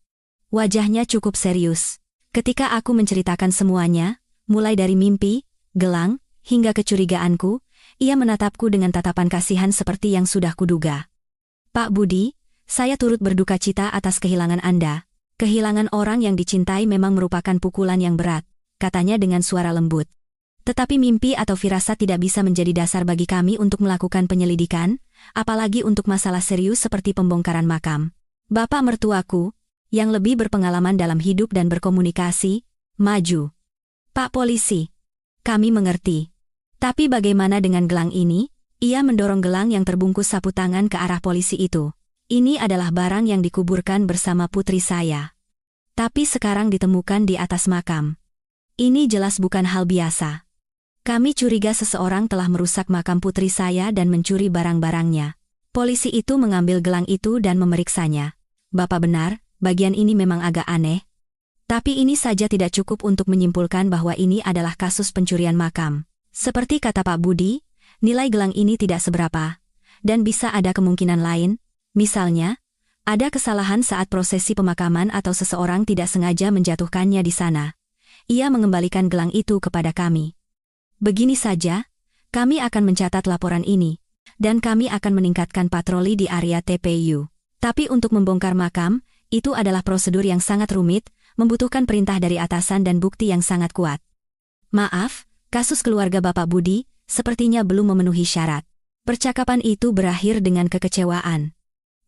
Wajahnya cukup serius. Ketika aku menceritakan semuanya, mulai dari mimpi, gelang, hingga kecurigaanku, ia menatapku dengan tatapan kasihan seperti yang sudah kuduga. Pak Budi, saya turut berduka cita atas kehilangan Anda. Kehilangan orang yang dicintai memang merupakan pukulan yang berat, katanya dengan suara lembut. Tetapi mimpi atau firasat tidak bisa menjadi dasar bagi kami untuk melakukan penyelidikan, apalagi untuk masalah serius seperti pembongkaran makam. Bapak mertuaku, yang lebih berpengalaman dalam hidup dan berkomunikasi, maju. Pak polisi, kami mengerti. Tapi bagaimana dengan gelang ini? Ia mendorong gelang yang terbungkus sapu tangan ke arah polisi itu. Ini adalah barang yang dikuburkan bersama putri saya. Tapi sekarang ditemukan di atas makam. Ini jelas bukan hal biasa. Kami curiga seseorang telah merusak makam putri saya dan mencuri barang-barangnya. Polisi itu mengambil gelang itu dan memeriksanya. Bapak benar, bagian ini memang agak aneh. Tapi ini saja tidak cukup untuk menyimpulkan bahwa ini adalah kasus pencurian makam. Seperti kata Pak Budi, nilai gelang ini tidak seberapa, dan bisa ada kemungkinan lain, misalnya, ada kesalahan saat prosesi pemakaman atau seseorang tidak sengaja menjatuhkannya di sana. Ia mengembalikan gelang itu kepada kami. Begini saja, kami akan mencatat laporan ini, dan kami akan meningkatkan patroli di area TPU. Tapi untuk membongkar makam, itu adalah prosedur yang sangat rumit, membutuhkan perintah dari atasan dan bukti yang sangat kuat. Maaf, kasus keluarga Bapak Budi sepertinya belum memenuhi syarat. Percakapan itu berakhir dengan kekecewaan.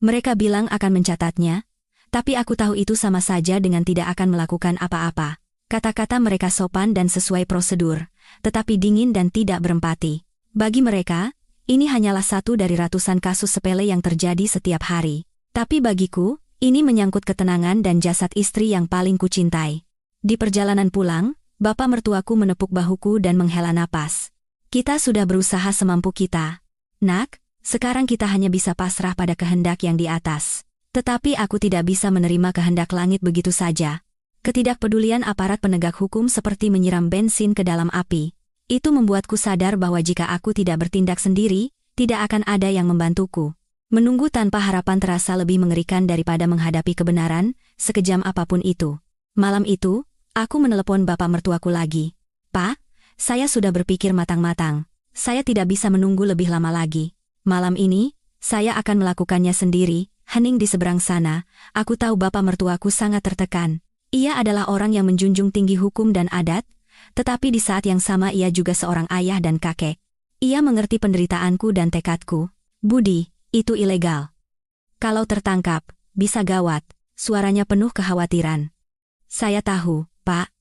Mereka bilang akan mencatatnya, tapi aku tahu itu sama saja dengan tidak akan melakukan apa-apa. Kata-kata mereka sopan dan sesuai prosedur, tetapi dingin dan tidak berempati. Bagi mereka, ini hanyalah satu dari ratusan kasus sepele yang terjadi setiap hari. Tapi bagiku, ini menyangkut ketenangan dan jasad istri yang paling kucintai. Di perjalanan pulang, bapak mertuaku menepuk bahuku dan menghela napas. Kita sudah berusaha semampu kita. Nak, sekarang kita hanya bisa pasrah pada kehendak yang di atas. Tetapi aku tidak bisa menerima kehendak langit begitu saja. Ketidakpedulian aparat penegak hukum seperti menyiram bensin ke dalam api. Itu membuatku sadar bahwa jika aku tidak bertindak sendiri, tidak akan ada yang membantuku. Menunggu tanpa harapan terasa lebih mengerikan daripada menghadapi kebenaran, sekejam apapun itu. Malam itu, aku menelepon bapak mertuaku lagi. Pak, saya sudah berpikir matang-matang. Saya tidak bisa menunggu lebih lama lagi. Malam ini, saya akan melakukannya sendiri. Hening di seberang sana, aku tahu bapak mertuaku sangat tertekan. Ia adalah orang yang menjunjung tinggi hukum dan adat, tetapi di saat yang sama ia juga seorang ayah dan kakek. Ia mengerti penderitaanku dan tekadku. Budi, itu ilegal. Kalau tertangkap, bisa gawat. Suaranya penuh kekhawatiran. Saya tahu, Pak.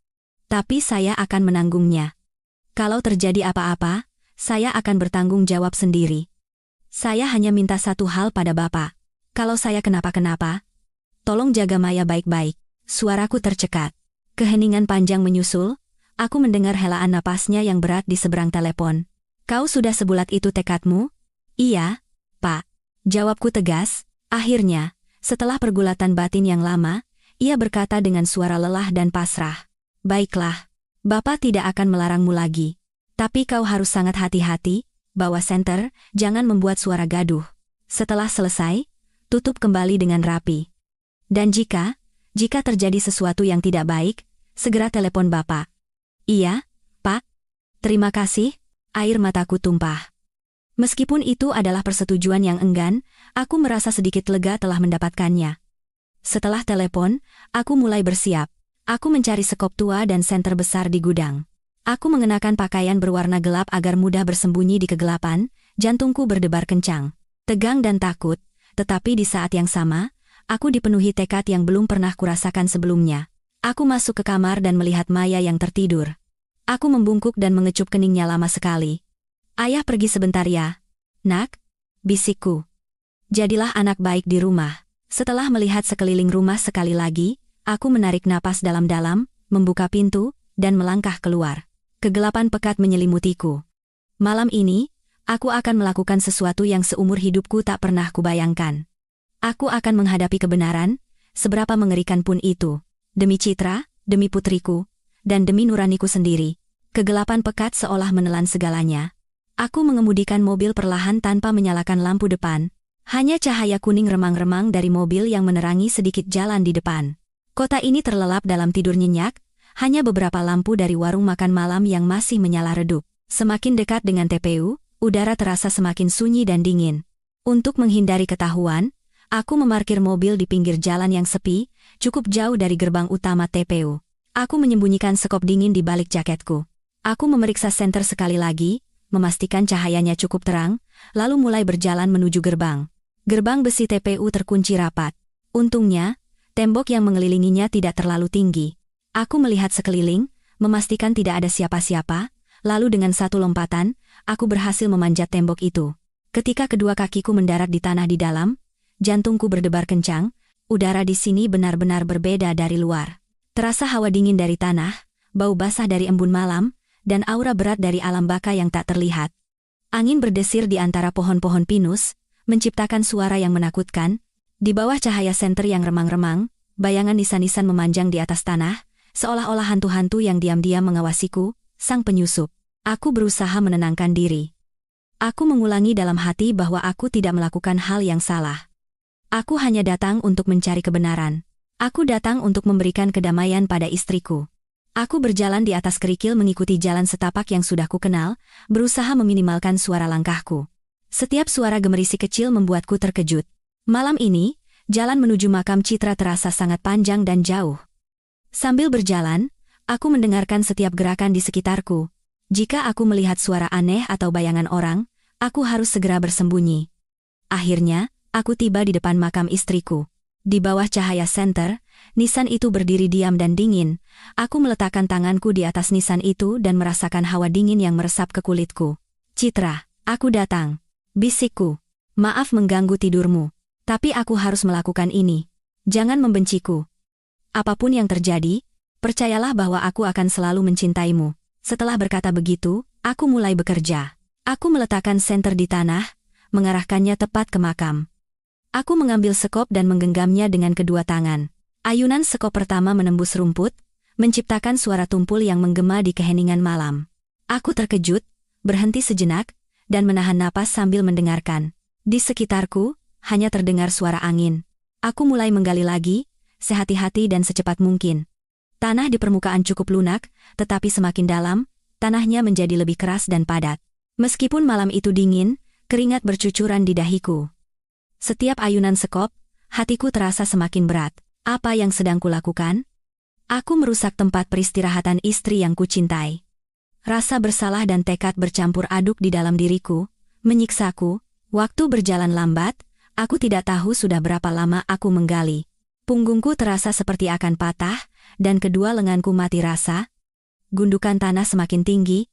Tapi saya akan menanggungnya. Kalau terjadi apa-apa, saya akan bertanggung jawab sendiri. Saya hanya minta satu hal pada Bapak. Kalau saya kenapa-kenapa, tolong jaga Maya baik-baik. Suaraku tercekat. Keheningan panjang menyusul, aku mendengar helaan napasnya yang berat di seberang telepon. Kau sudah sebulat itu tekadmu? Iya, Pak. Jawabku tegas. Akhirnya, setelah pergulatan batin yang lama, ia berkata dengan suara lelah dan pasrah. Baiklah, Bapak tidak akan melarangmu lagi. Tapi kau harus sangat hati-hati, bawa senter, jangan membuat suara gaduh. Setelah selesai, tutup kembali dengan rapi. Dan jika terjadi sesuatu yang tidak baik, segera telepon Bapak. Iya, Pak. Terima kasih, air mataku tumpah. Meskipun itu adalah persetujuan yang enggan, aku merasa sedikit lega telah mendapatkannya. Setelah telepon, aku mulai bersiap. Aku mencari sekop tua dan senter besar di gudang. Aku mengenakan pakaian berwarna gelap agar mudah bersembunyi di kegelapan, jantungku berdebar kencang. Tegang dan takut, tetapi di saat yang sama, aku dipenuhi tekad yang belum pernah kurasakan sebelumnya. Aku masuk ke kamar dan melihat Maya yang tertidur. Aku membungkuk dan mengecup keningnya lama sekali. Ayah pergi sebentar ya, Nak, bisikku. Jadilah anak baik di rumah. Setelah melihat sekeliling rumah sekali lagi, aku menarik napas dalam-dalam, membuka pintu, dan melangkah keluar. Kegelapan pekat menyelimutiku. Malam ini, aku akan melakukan sesuatu yang seumur hidupku tak pernah kubayangkan. Aku akan menghadapi kebenaran, seberapa mengerikan pun itu. Demi Citra, demi putriku, dan demi nuraniku sendiri. Kegelapan pekat seolah menelan segalanya. Aku mengemudikan mobil perlahan tanpa menyalakan lampu depan. Hanya cahaya kuning remang-remang dari mobil yang menerangi sedikit jalan di depan. Kota ini terlelap dalam tidur nyenyak, hanya beberapa lampu dari warung makan malam yang masih menyala redup. Semakin dekat dengan TPU, udara terasa semakin sunyi dan dingin. Untuk menghindari ketahuan, aku memarkir mobil di pinggir jalan yang sepi, cukup jauh dari gerbang utama TPU. Aku menyembunyikan sekop dingin di balik jaketku. Aku memeriksa senter sekali lagi, memastikan cahayanya cukup terang, lalu mulai berjalan menuju gerbang. Gerbang besi TPU terkunci rapat. Untungnya, tembok yang mengelilinginya tidak terlalu tinggi. Aku melihat sekeliling, memastikan tidak ada siapa-siapa, lalu dengan satu lompatan, aku berhasil memanjat tembok itu. Ketika kedua kakiku mendarat di tanah di dalam, jantungku berdebar kencang, udara di sini benar-benar berbeda dari luar. Terasa hawa dingin dari tanah, bau basah dari embun malam, dan aura berat dari alam baka yang tak terlihat. Angin berdesir di antara pohon-pohon pinus, menciptakan suara yang menakutkan. Di bawah cahaya senter yang remang-remang, bayangan nisan-nisan memanjang di atas tanah, seolah-olah hantu-hantu yang diam-diam mengawasiku, sang penyusup. Aku berusaha menenangkan diri. Aku mengulangi dalam hati bahwa aku tidak melakukan hal yang salah. Aku hanya datang untuk mencari kebenaran. Aku datang untuk memberikan kedamaian pada istriku. Aku berjalan di atas kerikil mengikuti jalan setapak yang sudah kukenal, berusaha meminimalkan suara langkahku. Setiap suara gemerisi kecil membuatku terkejut. Malam ini, jalan menuju makam Citra terasa sangat panjang dan jauh. Sambil berjalan, aku mendengarkan setiap gerakan di sekitarku. Jika aku melihat suara aneh atau bayangan orang, aku harus segera bersembunyi. Akhirnya, aku tiba di depan makam istriku. Di bawah cahaya senter, nisan itu berdiri diam dan dingin. Aku meletakkan tanganku di atas nisan itu dan merasakan hawa dingin yang meresap ke kulitku. Citra, aku datang. Bisikku. Maaf mengganggu tidurmu. Tapi aku harus melakukan ini. Jangan membenciku. Apapun yang terjadi, percayalah bahwa aku akan selalu mencintaimu. Setelah berkata begitu, aku mulai bekerja. Aku meletakkan senter di tanah, mengarahkannya tepat ke makam. Aku mengambil sekop dan menggenggamnya dengan kedua tangan. Ayunan sekop pertama menembus rumput, menciptakan suara tumpul yang menggema di keheningan malam. Aku terkejut, berhenti sejenak, dan menahan napas sambil mendengarkan. Di sekitarku, hanya terdengar suara angin. Aku mulai menggali lagi, sehati-hati dan secepat mungkin. Tanah di permukaan cukup lunak, tetapi semakin dalam, tanahnya menjadi lebih keras dan padat. Meskipun malam itu dingin, keringat bercucuran di dahiku. Setiap ayunan sekop, hatiku terasa semakin berat. Apa yang sedang kulakukan? Aku merusak tempat peristirahatan istri yang kucintai. Rasa bersalah dan tekad bercampur aduk di dalam diriku, menyiksaku. Waktu berjalan lambat, aku tidak tahu sudah berapa lama aku menggali. Punggungku terasa seperti akan patah, dan kedua lenganku mati rasa. Gundukan tanah semakin tinggi.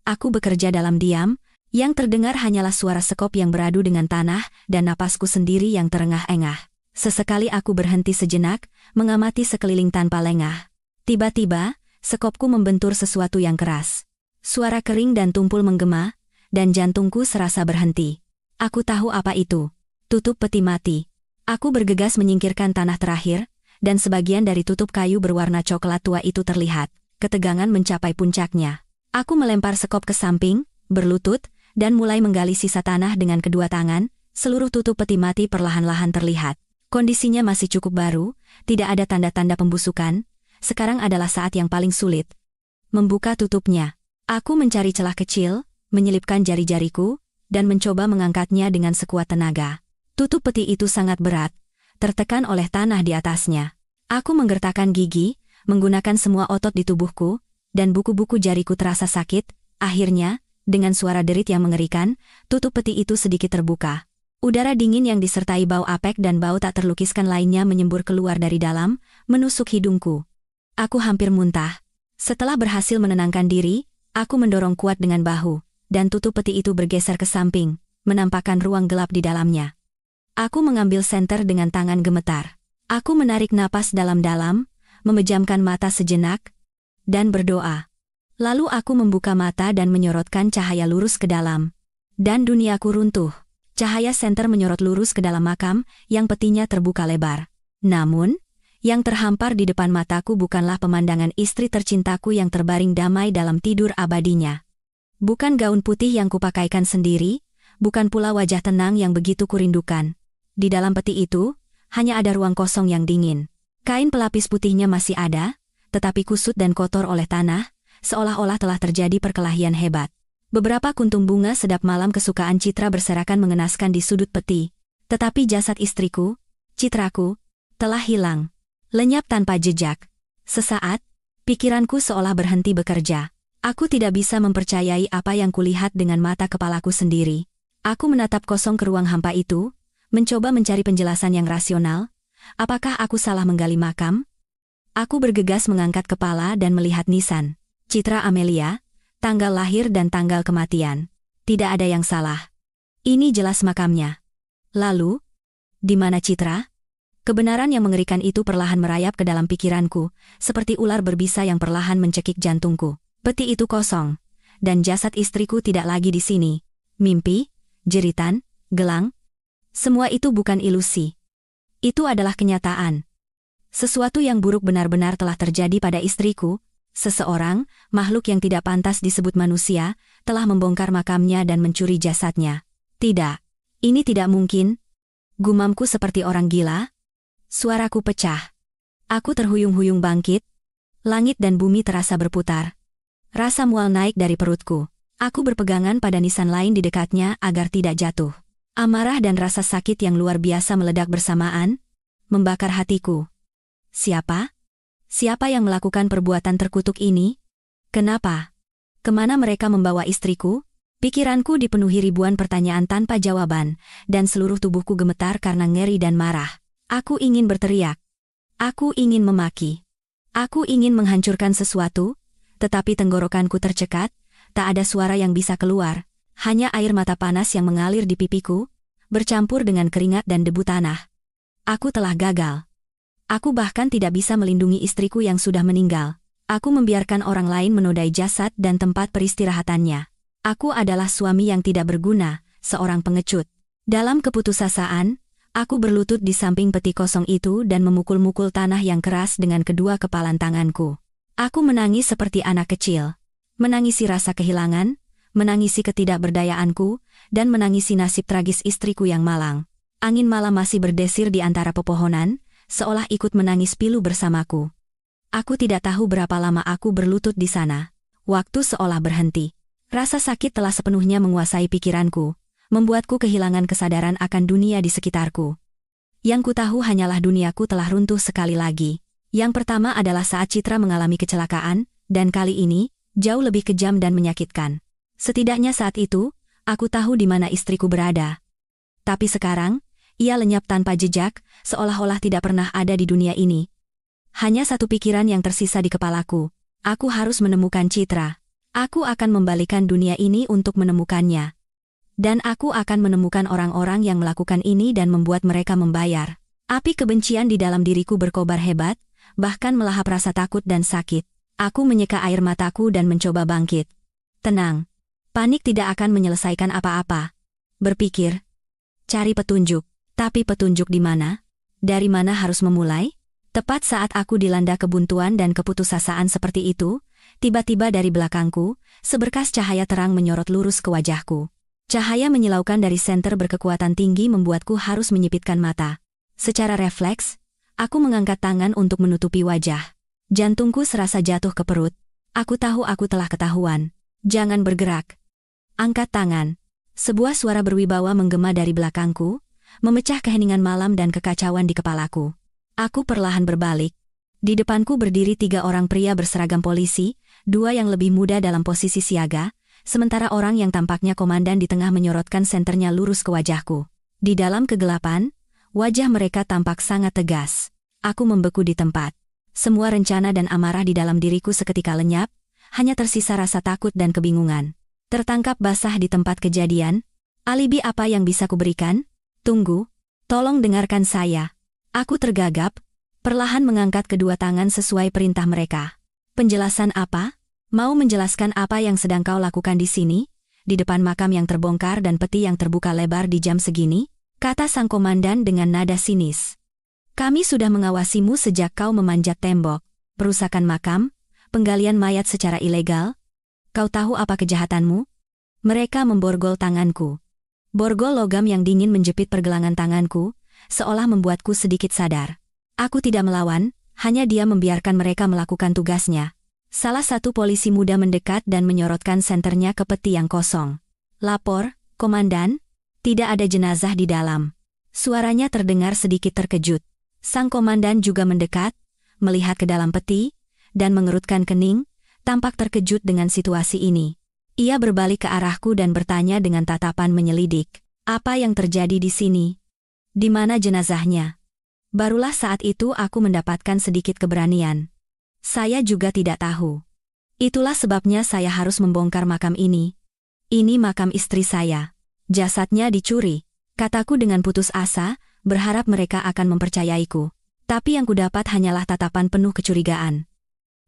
Aku bekerja dalam diam, yang terdengar hanyalah suara sekop yang beradu dengan tanah dan napasku sendiri yang terengah-engah. Sesekali aku berhenti sejenak, mengamati sekeliling tanpa lengah. Tiba-tiba, sekopku membentur sesuatu yang keras. Suara kering dan tumpul menggema, dan jantungku serasa berhenti. Aku tahu apa itu. Tutup peti mati. Aku bergegas menyingkirkan tanah terakhir, dan sebagian dari tutup kayu berwarna coklat tua itu terlihat. Ketegangan mencapai puncaknya. Aku melempar sekop ke samping, berlutut, dan mulai menggali sisa tanah dengan kedua tangan. Seluruh tutup peti mati perlahan-lahan terlihat. Kondisinya masih cukup baru, tidak ada tanda-tanda pembusukan. Sekarang adalah saat yang paling sulit. Membuka tutupnya. Aku mencari celah kecil, menyelipkan jari-jariku, dan mencoba mengangkatnya dengan sekuat tenaga. Tutup peti itu sangat berat, tertekan oleh tanah di atasnya. Aku menggertakkan gigi, menggunakan semua otot di tubuhku, dan buku-buku jariku terasa sakit. Akhirnya, dengan suara derit yang mengerikan, tutup peti itu sedikit terbuka. Udara dingin yang disertai bau apek dan bau tak terlukiskan lainnya menyembur keluar dari dalam, menusuk hidungku. Aku hampir muntah. Setelah berhasil menenangkan diri, aku mendorong kuat dengan bahu, dan tutup peti itu bergeser ke samping, menampakkan ruang gelap di dalamnya. Aku mengambil senter dengan tangan gemetar. Aku menarik napas dalam-dalam, memejamkan mata sejenak, dan berdoa. Lalu aku membuka mata dan menyorotkan cahaya lurus ke dalam. Dan duniaku runtuh. Cahaya senter menyorot lurus ke dalam makam, yang petinya terbuka lebar. Namun, yang terhampar di depan mataku bukanlah pemandangan istri tercintaku yang terbaring damai dalam tidur abadinya. Bukan gaun putih yang kupakaikan sendiri, bukan pula wajah tenang yang begitu kurindukan. Di dalam peti itu, hanya ada ruang kosong yang dingin. Kain pelapis putihnya masih ada, tetapi kusut dan kotor oleh tanah, seolah-olah telah terjadi perkelahian hebat. Beberapa kuntung bunga sedap malam kesukaan Citra berserakan mengenaskan di sudut peti. Tetapi jasad istriku, Citraku, telah hilang. Lenyap tanpa jejak. Sesaat, pikiranku seolah berhenti bekerja. Aku tidak bisa mempercayai apa yang kulihat dengan mata kepalaku sendiri. Aku menatap kosong ke ruang hampa itu, mencoba mencari penjelasan yang rasional. Apakah aku salah menggali makam? Aku bergegas mengangkat kepala dan melihat nisan. Citra Amelia, tanggal lahir dan tanggal kematian. Tidak ada yang salah. Ini jelas makamnya. Lalu, di mana Citra? Kebenaran yang mengerikan itu perlahan merayap ke dalam pikiranku, seperti ular berbisa yang perlahan mencekik jantungku. Peti itu kosong, dan jasad istriku tidak lagi di sini. Mimpi, jeritan, gelang, semua itu bukan ilusi. Itu adalah kenyataan. Sesuatu yang buruk benar-benar telah terjadi pada istriku. Seseorang, makhluk yang tidak pantas disebut manusia, telah membongkar makamnya dan mencuri jasadnya. Tidak, ini tidak mungkin. Gumamku seperti orang gila. Suaraku pecah. Aku terhuyung-huyung bangkit. Langit dan bumi terasa berputar. Rasa mual naik dari perutku. Aku berpegangan pada nisan lain di dekatnya agar tidak jatuh. Amarah dan rasa sakit yang luar biasa meledak bersamaan, membakar hatiku. Siapa? Siapa yang melakukan perbuatan terkutuk ini? Kenapa? Kemana mereka membawa istriku? Pikiranku dipenuhi ribuan pertanyaan tanpa jawaban, dan seluruh tubuhku gemetar karena ngeri dan marah. Aku ingin berteriak. Aku ingin memaki. Aku ingin menghancurkan sesuatu, tetapi tenggorokanku tercekat, tak ada suara yang bisa keluar, hanya air mata panas yang mengalir di pipiku, bercampur dengan keringat dan debu tanah. Aku telah gagal. Aku bahkan tidak bisa melindungi istriku yang sudah meninggal. Aku membiarkan orang lain menodai jasad dan tempat peristirahatannya. Aku adalah suami yang tidak berguna, seorang pengecut. Dalam keputusasaan, aku berlutut di samping peti kosong itu dan memukul-mukul tanah yang keras dengan kedua kepalan tanganku. Aku menangis seperti anak kecil. Menangisi rasa kehilangan, menangisi ketidakberdayaanku, dan menangisi nasib tragis istriku yang malang. Angin malam masih berdesir di antara pepohonan, seolah ikut menangis pilu bersamaku. Aku tidak tahu berapa lama aku berlutut di sana. Waktu seolah berhenti. Rasa sakit telah sepenuhnya menguasai pikiranku, membuatku kehilangan kesadaran akan dunia di sekitarku. Yang ku tahu hanyalah duniaku telah runtuh sekali lagi. Yang pertama adalah saat Citra mengalami kecelakaan, dan kali ini, jauh lebih kejam dan menyakitkan. Setidaknya saat itu, aku tahu di mana istriku berada. Tapi sekarang, ia lenyap tanpa jejak, seolah-olah tidak pernah ada di dunia ini. Hanya satu pikiran yang tersisa di kepalaku. Aku harus menemukan Citra. Aku akan membalikan dunia ini untuk menemukannya. Dan aku akan menemukan orang-orang yang melakukan ini dan membuat mereka membayar. Api kebencian di dalam diriku berkobar hebat, bahkan melahap rasa takut dan sakit. Aku menyeka air mataku dan mencoba bangkit. Tenang. Panik tidak akan menyelesaikan apa-apa. Berpikir. Cari petunjuk. Tapi petunjuk di mana? Dari mana harus memulai? Tepat saat aku dilanda kebuntuan dan keputusasaan seperti itu, tiba-tiba dari belakangku, seberkas cahaya terang menyorot lurus ke wajahku. Cahaya menyilaukan dari senter berkekuatan tinggi membuatku harus menyipitkan mata. Secara refleks, aku mengangkat tangan untuk menutupi wajah. Jantungku serasa jatuh ke perut. Aku tahu aku telah ketahuan. Jangan bergerak. Angkat tangan. Sebuah suara berwibawa menggema dari belakangku, memecah keheningan malam dan kekacauan di kepalaku. Aku perlahan berbalik. Di depanku berdiri 3 orang pria berseragam polisi, 2 yang lebih muda dalam posisi siaga, sementara orang yang tampaknya komandan di tengah menyorotkan senternya lurus ke wajahku. Di dalam kegelapan, wajah mereka tampak sangat tegas. Aku membeku di tempat. Semua rencana dan amarah di dalam diriku seketika lenyap, hanya tersisa rasa takut dan kebingungan. Tertangkap basah di tempat kejadian, alibi apa yang bisa kuberikan? Tunggu, tolong dengarkan saya. Aku tergagap, perlahan mengangkat kedua tangan sesuai perintah mereka. Penjelasan apa? Mau menjelaskan apa yang sedang kau lakukan di sini? Di depan makam yang terbongkar dan peti yang terbuka lebar di jam segini? Kata sang komandan dengan nada sinis. Kami sudah mengawasimu sejak kau memanjat tembok, perusakan makam, penggalian mayat secara ilegal. Kau tahu apa kejahatanmu? Mereka memborgol tanganku. Borgol logam yang dingin menjepit pergelangan tanganku, seolah membuatku sedikit sadar. Aku tidak melawan, hanya dia membiarkan mereka melakukan tugasnya. Salah satu polisi muda mendekat dan menyorotkan senternya ke peti yang kosong. Lapor, komandan, tidak ada jenazah di dalam. Suaranya terdengar sedikit terkejut. Sang komandan juga mendekat, melihat ke dalam peti, dan mengerutkan kening, tampak terkejut dengan situasi ini. Ia berbalik ke arahku dan bertanya dengan tatapan menyelidik. Apa yang terjadi di sini? Di mana jenazahnya? Barulah saat itu aku mendapatkan sedikit keberanian. Saya juga tidak tahu. Itulah sebabnya saya harus membongkar makam ini. Ini makam istri saya. Jasadnya dicuri. Kataku dengan putus asa, berharap mereka akan mempercayaiku. Tapi yang kudapat hanyalah tatapan penuh kecurigaan.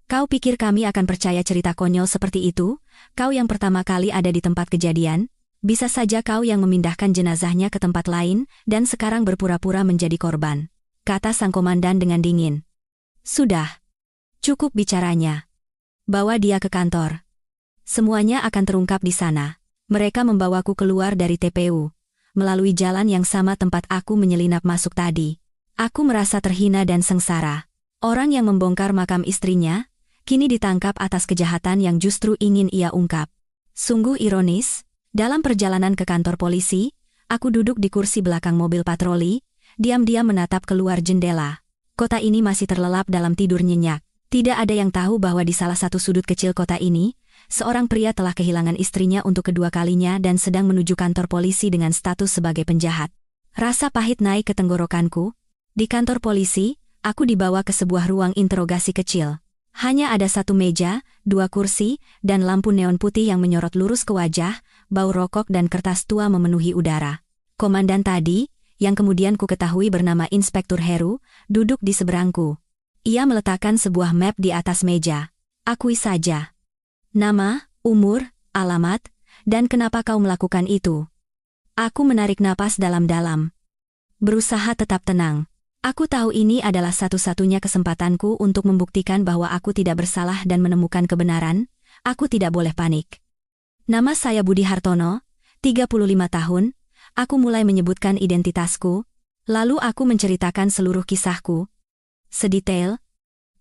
Kau pikir kami akan percaya cerita konyol seperti itu? Kau yang pertama kali ada di tempat kejadian? Bisa saja kau yang memindahkan jenazahnya ke tempat lain, dan sekarang berpura-pura menjadi korban. Kata sang komandan dengan dingin. Sudah. Cukup bicaranya. Bawa dia ke kantor. Semuanya akan terungkap di sana. Mereka membawaku keluar dari TPU. Melalui jalan yang sama tempat aku menyelinap masuk tadi. Aku merasa terhina dan sengsara. Orang yang membongkar makam istrinya, kini ditangkap atas kejahatan yang justru ingin ia ungkap. Sungguh ironis, dalam perjalanan ke kantor polisi, aku duduk di kursi belakang mobil patroli, diam-diam menatap keluar jendela. Kota ini masih terlelap dalam tidur nyenyak. Tidak ada yang tahu bahwa di salah satu sudut kecil kota ini, seorang pria telah kehilangan istrinya untuk kedua kalinya dan sedang menuju kantor polisi dengan status sebagai penjahat. Rasa pahit naik ke tenggorokanku. Di kantor polisi, aku dibawa ke sebuah ruang interogasi kecil. Hanya ada satu meja, 2 kursi, dan lampu neon putih yang menyorot lurus ke wajah, bau rokok dan kertas tua memenuhi udara. Komandan tadi, yang kemudian ku ketahui bernama Inspektur Heru, duduk di seberangku. Ia meletakkan sebuah map di atas meja. Akui saja. Nama, umur, alamat, dan kenapa kau melakukan itu? Aku menarik napas dalam-dalam. Berusaha tetap tenang. Aku tahu ini adalah satu-satunya kesempatanku untuk membuktikan bahwa aku tidak bersalah dan menemukan kebenaran. Aku tidak boleh panik. Nama saya Budi Hartono, 35 tahun. Aku mulai menyebutkan identitasku. Lalu aku menceritakan seluruh kisahku. Sedetail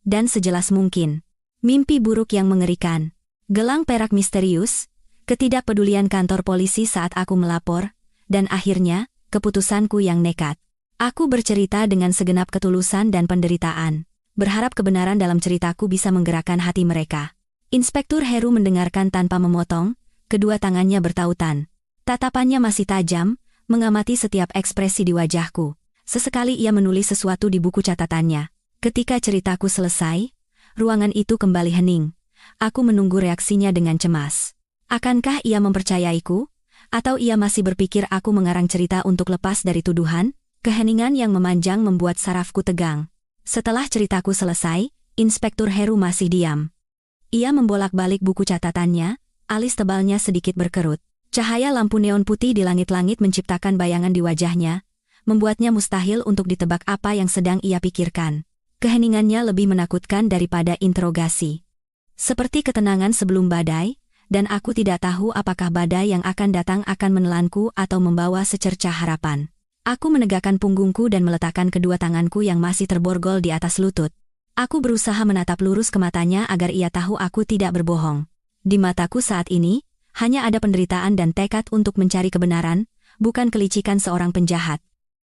dan sejelas mungkin. Mimpi buruk yang mengerikan. Gelang perak misterius, ketidakpedulian kantor polisi saat aku melapor, dan akhirnya, keputusanku yang nekat. Aku bercerita dengan segenap ketulusan dan penderitaan, berharap kebenaran dalam ceritaku bisa menggerakkan hati mereka. Inspektur Heru mendengarkan tanpa memotong, kedua tangannya bertautan. Tatapannya masih tajam, mengamati setiap ekspresi di wajahku. Sesekali ia menulis sesuatu di buku catatannya. Ketika ceritaku selesai, ruangan itu kembali hening. Aku menunggu reaksinya dengan cemas. Akankah ia mempercayaiku? Atau ia masih berpikir aku mengarang cerita untuk lepas dari tuduhan? Keheningan yang memanjang membuat sarafku tegang. Setelah ceritaku selesai, Inspektur Heru masih diam. Ia membolak-balik buku catatannya, alis tebalnya sedikit berkerut. Cahaya lampu neon putih di langit-langit menciptakan bayangan di wajahnya, membuatnya mustahil untuk ditebak apa yang sedang ia pikirkan. Keheningannya lebih menakutkan daripada interogasi. Seperti ketenangan sebelum badai, dan aku tidak tahu apakah badai yang akan datang akan menelanku atau membawa secercah harapan. Aku menegakkan punggungku dan meletakkan kedua tanganku yang masih terborgol di atas lutut. Aku berusaha menatap lurus ke matanya agar ia tahu aku tidak berbohong. Di mataku saat ini, hanya ada penderitaan dan tekad untuk mencari kebenaran, bukan kelicikan seorang penjahat.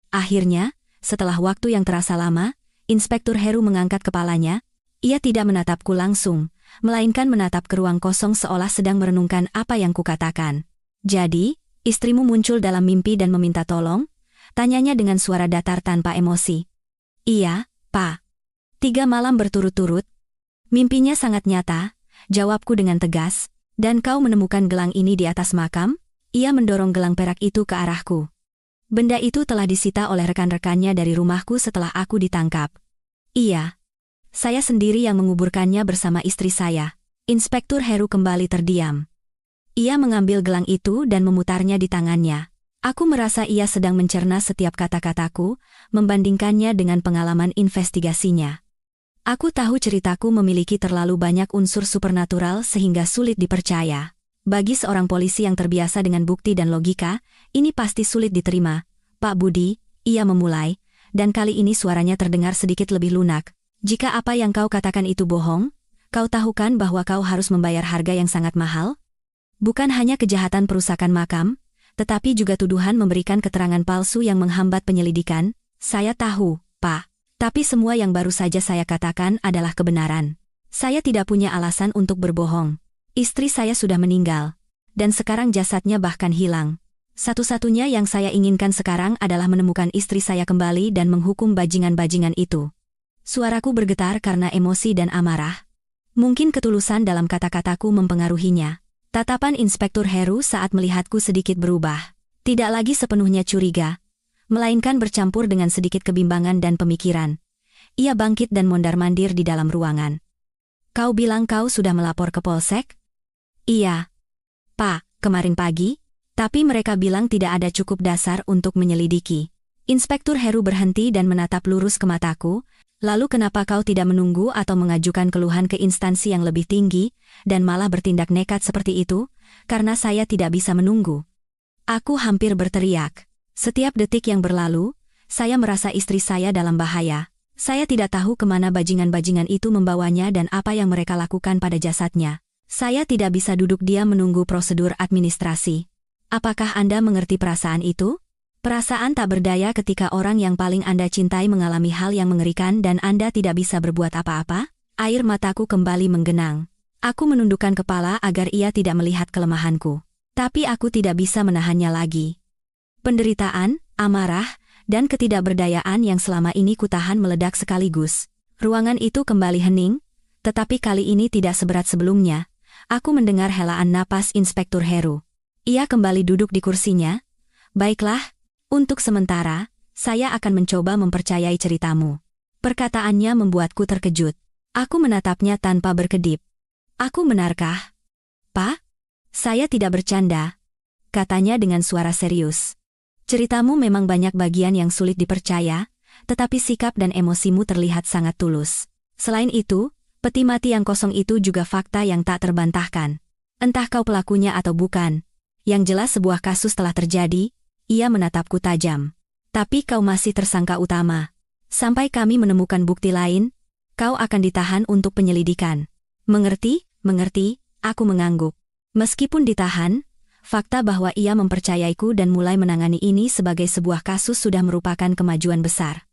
Akhirnya, setelah waktu yang terasa lama, Inspektur Heru mengangkat kepalanya. Ia tidak menatapku langsung, melainkan menatap ke ruang kosong seolah sedang merenungkan apa yang kukatakan. "Jadi, istrimu muncul dalam mimpi dan meminta tolong?" Tanyanya dengan suara datar tanpa emosi. "Iya, Pak. 3 malam berturut-turut." "Mimpinya sangat nyata," jawabku dengan tegas. "Dan kau menemukan gelang ini di atas makam?" Ia mendorong gelang perak itu ke arahku. "Benda itu telah disita oleh rekan-rekannya dari rumahku setelah aku ditangkap." "Iya. Saya sendiri yang menguburkannya bersama istri saya." Inspektur Heru kembali terdiam. Ia mengambil gelang itu dan memutarnya di tangannya. Aku merasa ia sedang mencerna setiap kata-kataku, membandingkannya dengan pengalaman investigasinya. Aku tahu ceritaku memiliki terlalu banyak unsur supernatural sehingga sulit dipercaya. Bagi seorang polisi yang terbiasa dengan bukti dan logika, ini pasti sulit diterima. "Pak Budi," ia memulai, dan kali ini suaranya terdengar sedikit lebih lunak. "Jika apa yang kau katakan itu bohong, kau tahu kan bahwa kau harus membayar harga yang sangat mahal? Bukan hanya kejahatan perusakan makam, tetapi juga tuduhan memberikan keterangan palsu yang menghambat penyelidikan." "Saya tahu, Pak. Tapi semua yang baru saja saya katakan adalah kebenaran. Saya tidak punya alasan untuk berbohong. Istri saya sudah meninggal. Dan sekarang jasadnya bahkan hilang. Satu-satunya yang saya inginkan sekarang adalah menemukan istri saya kembali dan menghukum bajingan-bajingan itu." Suaraku bergetar karena emosi dan amarah. Mungkin ketulusan dalam kata-kataku mempengaruhinya. Tatapan Inspektur Heru saat melihatku sedikit berubah. Tidak lagi sepenuhnya curiga, melainkan bercampur dengan sedikit kebimbangan dan pemikiran. Ia bangkit dan mondar-mandir di dalam ruangan. "Kau bilang kau sudah melapor ke Polsek?" "Iya, Pak, kemarin pagi, tapi mereka bilang tidak ada cukup dasar untuk menyelidiki." Inspektur Heru berhenti dan menatap lurus ke mataku. "Lalu kenapa kau tidak menunggu atau mengajukan keluhan ke instansi yang lebih tinggi, dan malah bertindak nekat seperti itu?" "Karena saya tidak bisa menunggu." Aku hampir berteriak. Setiap detik yang berlalu, saya merasa istri saya dalam bahaya. Saya tidak tahu kemana bajingan-bajingan itu membawanya dan apa yang mereka lakukan pada jasadnya. Saya tidak bisa duduk diam menunggu prosedur administrasi. Apakah Anda mengerti perasaan itu? Perasaan tak berdaya ketika orang yang paling Anda cintai mengalami hal yang mengerikan dan Anda tidak bisa berbuat apa-apa? Air mataku kembali menggenang. Aku menundukkan kepala agar ia tidak melihat kelemahanku. Tapi aku tidak bisa menahannya lagi. Penderitaan, amarah, dan ketidakberdayaan yang selama ini kutahan meledak sekaligus. Ruangan itu kembali hening, tetapi kali ini tidak seberat sebelumnya. Aku mendengar helaan napas Inspektur Heru. Ia kembali duduk di kursinya. "Baiklah, untuk sementara, saya akan mencoba mempercayai ceritamu." Perkataannya membuatku terkejut. Aku menatapnya tanpa berkedip. "Aku benarkah?" "Pak? Saya tidak bercanda," katanya dengan suara serius. "Ceritamu memang banyak bagian yang sulit dipercaya, tetapi sikap dan emosimu terlihat sangat tulus. Selain itu, peti mati yang kosong itu juga fakta yang tak terbantahkan. Entah kau pelakunya atau bukan. Yang jelas sebuah kasus telah terjadi." Ia menatapku tajam. "Tapi kau masih tersangka utama. Sampai kami menemukan bukti lain, kau akan ditahan untuk penyelidikan." "Mengerti, mengerti," aku mengangguk. Meskipun ditahan, fakta bahwa ia mempercayaiku dan mulai menangani ini sebagai sebuah kasus sudah merupakan kemajuan besar.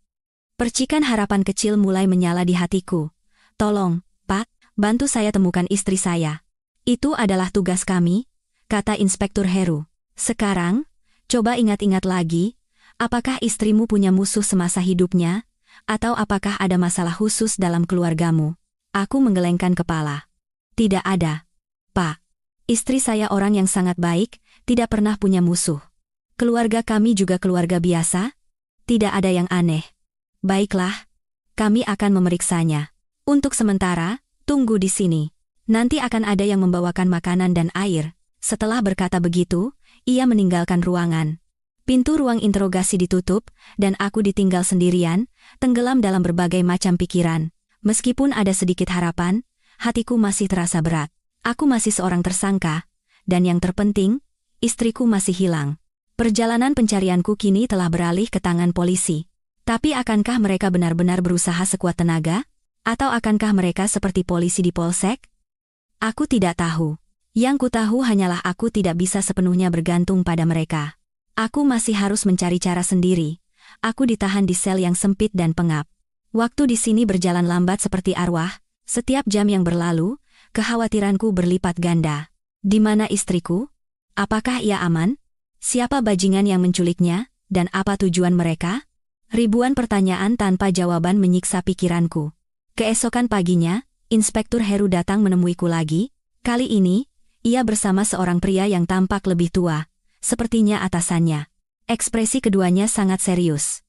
Percikan harapan kecil mulai menyala di hatiku. "Tolong, Pak, bantu saya temukan istri saya." "Itu adalah tugas kami," kata Inspektur Heru. "Sekarang, coba ingat-ingat lagi, apakah istrimu punya musuh semasa hidupnya? Atau apakah ada masalah khusus dalam keluargamu?" Aku menggelengkan kepala. "Tidak ada, Pak. Istri saya orang yang sangat baik, tidak pernah punya musuh. Keluarga kami juga keluarga biasa. Tidak ada yang aneh." "Baiklah, kami akan memeriksanya. Untuk sementara, tunggu di sini. Nanti akan ada yang membawakan makanan dan air." Setelah berkata begitu, ia meninggalkan ruangan. Pintu ruang interogasi ditutup, dan aku ditinggal sendirian, tenggelam dalam berbagai macam pikiran. Meskipun ada sedikit harapan, hatiku masih terasa berat. Aku masih seorang tersangka, dan yang terpenting, istriku masih hilang. Perjalanan pencarianku kini telah beralih ke tangan polisi. Tapi akankah mereka benar-benar berusaha sekuat tenaga? Atau akankah mereka seperti polisi di polsek? Aku tidak tahu. Yang ku tahu hanyalah aku tidak bisa sepenuhnya bergantung pada mereka. Aku masih harus mencari cara sendiri. Aku ditahan di sel yang sempit dan pengap. Waktu di sini berjalan lambat seperti arwah. Setiap jam yang berlalu, kekhawatiranku berlipat ganda. Di mana istriku? Apakah ia aman? Siapa bajingan yang menculiknya? Dan apa tujuan mereka? Ribuan pertanyaan tanpa jawaban menyiksa pikiranku. Keesokan paginya, Inspektur Heru datang menemuiku lagi. Kali ini, ia bersama seorang pria yang tampak lebih tua, sepertinya atasannya. Ekspresi keduanya sangat serius.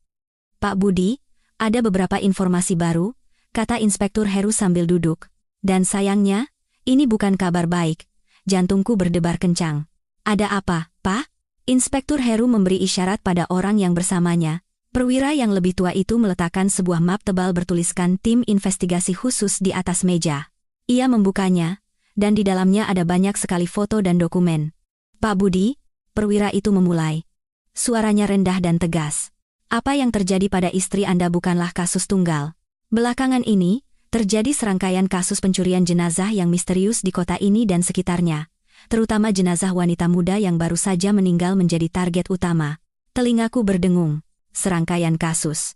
Pak Budi, ada beberapa informasi baru, kata Inspektur Heru sambil duduk. Dan sayangnya, ini bukan kabar baik. Jantungku berdebar kencang. Ada apa, Pak? Inspektur Heru memberi isyarat pada orang yang bersamanya. Perwira yang lebih tua itu meletakkan sebuah map tebal bertuliskan tim investigasi khusus di atas meja. Ia membukanya, dan di dalamnya ada banyak sekali foto dan dokumen. Pak Budi, perwira itu memulai. Suaranya rendah dan tegas. Apa yang terjadi pada istri Anda bukanlah kasus tunggal. Belakangan ini, terjadi serangkaian kasus pencurian jenazah yang misterius di kota ini dan sekitarnya. Terutama jenazah wanita muda yang baru saja meninggal menjadi target utama. Telingaku berdengung. Serangkaian kasus.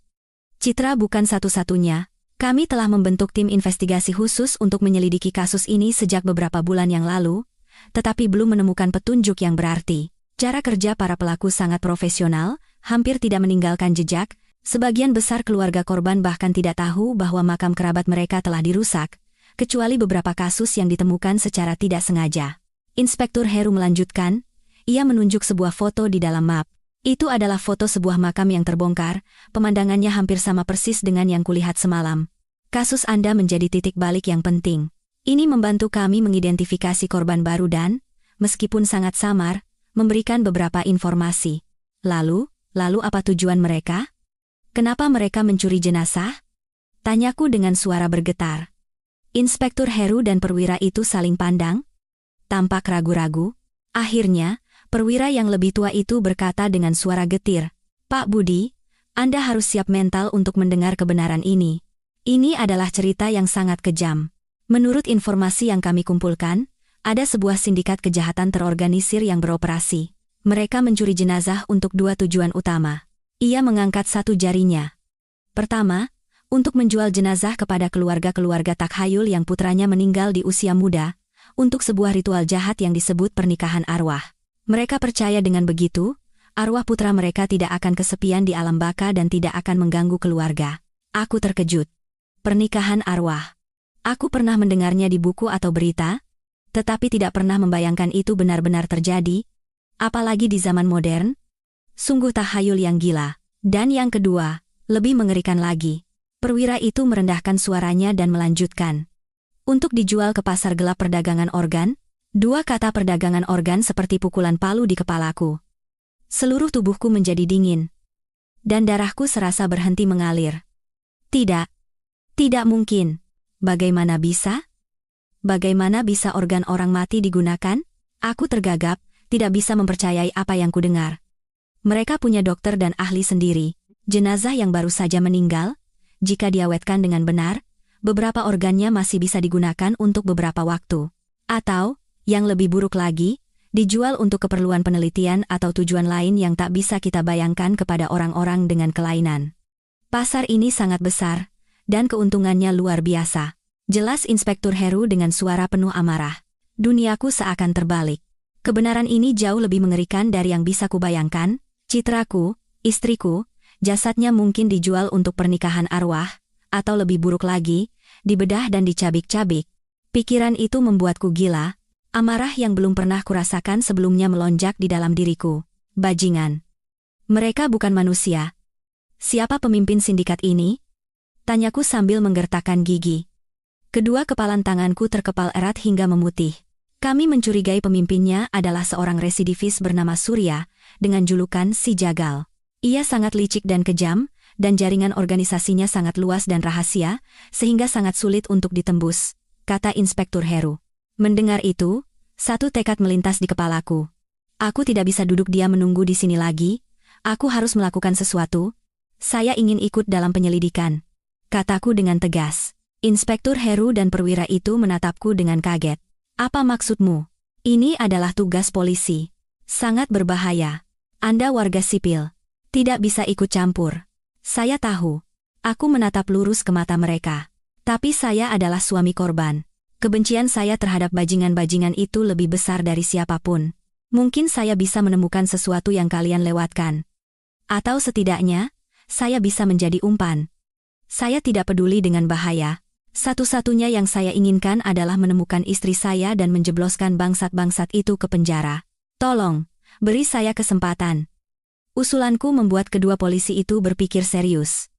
Citra bukan satu-satunya. Kami telah membentuk tim investigasi khusus untuk menyelidiki kasus ini sejak beberapa bulan yang lalu, tetapi belum menemukan petunjuk yang berarti. Cara kerja para pelaku sangat profesional, hampir tidak meninggalkan jejak. Sebagian besar keluarga korban bahkan tidak tahu bahwa makam kerabat mereka telah dirusak, kecuali beberapa kasus yang ditemukan secara tidak sengaja. Inspektur Heru melanjutkan, ia menunjuk sebuah foto di dalam map. Itu adalah foto sebuah makam yang terbongkar, pemandangannya hampir sama persis dengan yang kulihat semalam. Kasus Anda menjadi titik balik yang penting. Ini membantu kami mengidentifikasi korban baru dan, meskipun sangat samar, memberikan beberapa informasi. Lalu apa tujuan mereka? Kenapa mereka mencuri jenazah? Tanyaku dengan suara bergetar. Inspektur Heru dan perwira itu saling pandang, tampak ragu-ragu. Akhirnya, perwira yang lebih tua itu berkata dengan suara getir, Pak Budi, Anda harus siap mental untuk mendengar kebenaran ini. Ini adalah cerita yang sangat kejam. Menurut informasi yang kami kumpulkan, ada sebuah sindikat kejahatan terorganisir yang beroperasi. Mereka mencuri jenazah untuk dua tujuan utama. Ia mengangkat satu jarinya. Pertama, untuk menjual jenazah kepada keluarga-keluarga takhayul yang putranya meninggal di usia muda, untuk sebuah ritual jahat yang disebut pernikahan arwah. Mereka percaya dengan begitu, arwah putra mereka tidak akan kesepian di alam baka dan tidak akan mengganggu keluarga. Aku terkejut. Pernikahan arwah. Aku pernah mendengarnya di buku atau berita, tetapi tidak pernah membayangkan itu benar-benar terjadi, apalagi di zaman modern. Sungguh takhayul yang gila. Dan yang kedua, lebih mengerikan lagi. Perwira itu merendahkan suaranya dan melanjutkan. Untuk dijual ke pasar gelap perdagangan organ, dua kata perdagangan organ seperti pukulan palu di kepalaku. Seluruh tubuhku menjadi dingin. Dan darahku serasa berhenti mengalir. Tidak mungkin. Bagaimana bisa? Bagaimana bisa organ orang mati digunakan? Aku tergagap, tidak bisa mempercayai apa yang kudengar. Mereka punya dokter dan ahli sendiri. Jenazah yang baru saja meninggal, jika diawetkan dengan benar, beberapa organnya masih bisa digunakan untuk beberapa waktu. Atau, yang lebih buruk lagi, dijual untuk keperluan penelitian atau tujuan lain yang tak bisa kita bayangkan kepada orang-orang dengan kelainan. Pasar ini sangat besar, dan keuntungannya luar biasa. Jelas Inspektur Heru dengan suara penuh amarah. Duniaku seakan terbalik. Kebenaran ini jauh lebih mengerikan dari yang bisa kubayangkan. Citraku, istriku, jasadnya mungkin dijual untuk pernikahan arwah, atau lebih buruk lagi, dibedah dan dicabik-cabik. Pikiran itu membuatku gila. Amarah yang belum pernah kurasakan sebelumnya melonjak di dalam diriku. Bajingan. Mereka bukan manusia. Siapa pemimpin sindikat ini? Tanyaku sambil menggertakkan gigi. Kedua kepalan tanganku terkepal erat hingga memutih. Kami mencurigai pemimpinnya adalah seorang residivis bernama Surya, dengan julukan si Jagal. Ia sangat licik dan kejam, dan jaringan organisasinya sangat luas dan rahasia, sehingga sangat sulit untuk ditembus, kata Inspektur Heru. Mendengar itu, satu tekad melintas di kepalaku. Aku tidak bisa duduk diam menunggu di sini lagi. Aku harus melakukan sesuatu. Saya ingin ikut dalam penyelidikan, kataku dengan tegas. Inspektur Heru dan perwira itu menatapku dengan kaget. Apa maksudmu? Ini adalah tugas polisi. Sangat berbahaya. Anda warga sipil. Tidak bisa ikut campur. Saya tahu. Aku menatap lurus ke mata mereka. Tapi saya adalah suami korban. Kebencian saya terhadap bajingan-bajingan itu lebih besar dari siapapun. Mungkin saya bisa menemukan sesuatu yang kalian lewatkan. Atau setidaknya, saya bisa menjadi umpan. Saya tidak peduli dengan bahaya. Satu-satunya yang saya inginkan adalah menemukan istri saya dan menjebloskan bangsat-bangsat itu ke penjara. Tolong, beri saya kesempatan. Usulanku membuat kedua polisi itu berpikir serius.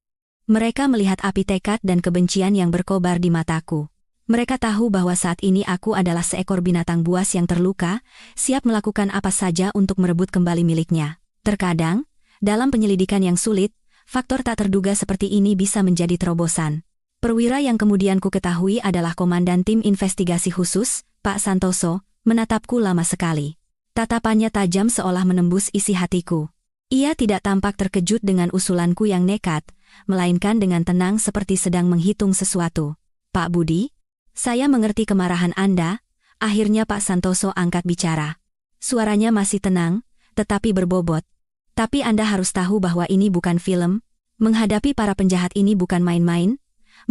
Mereka melihat api tekad dan kebencian yang berkobar di mataku. Mereka tahu bahwa saat ini aku adalah seekor binatang buas yang terluka, siap melakukan apa saja untuk merebut kembali miliknya. Terkadang, dalam penyelidikan yang sulit, faktor tak terduga seperti ini bisa menjadi terobosan. Perwira yang kemudian ku ketahui adalah Komandan Tim Investigasi Khusus, Pak Santoso, menatapku lama sekali. Tatapannya tajam seolah menembus isi hatiku. Ia tidak tampak terkejut dengan usulanku yang nekat, melainkan dengan tenang seperti sedang menghitung sesuatu. Pak Budi, saya mengerti kemarahan Anda. Akhirnya Pak Santoso angkat bicara. Suaranya masih tenang, tetapi berbobot. Tapi Anda harus tahu bahwa ini bukan film. Menghadapi para penjahat ini bukan main-main.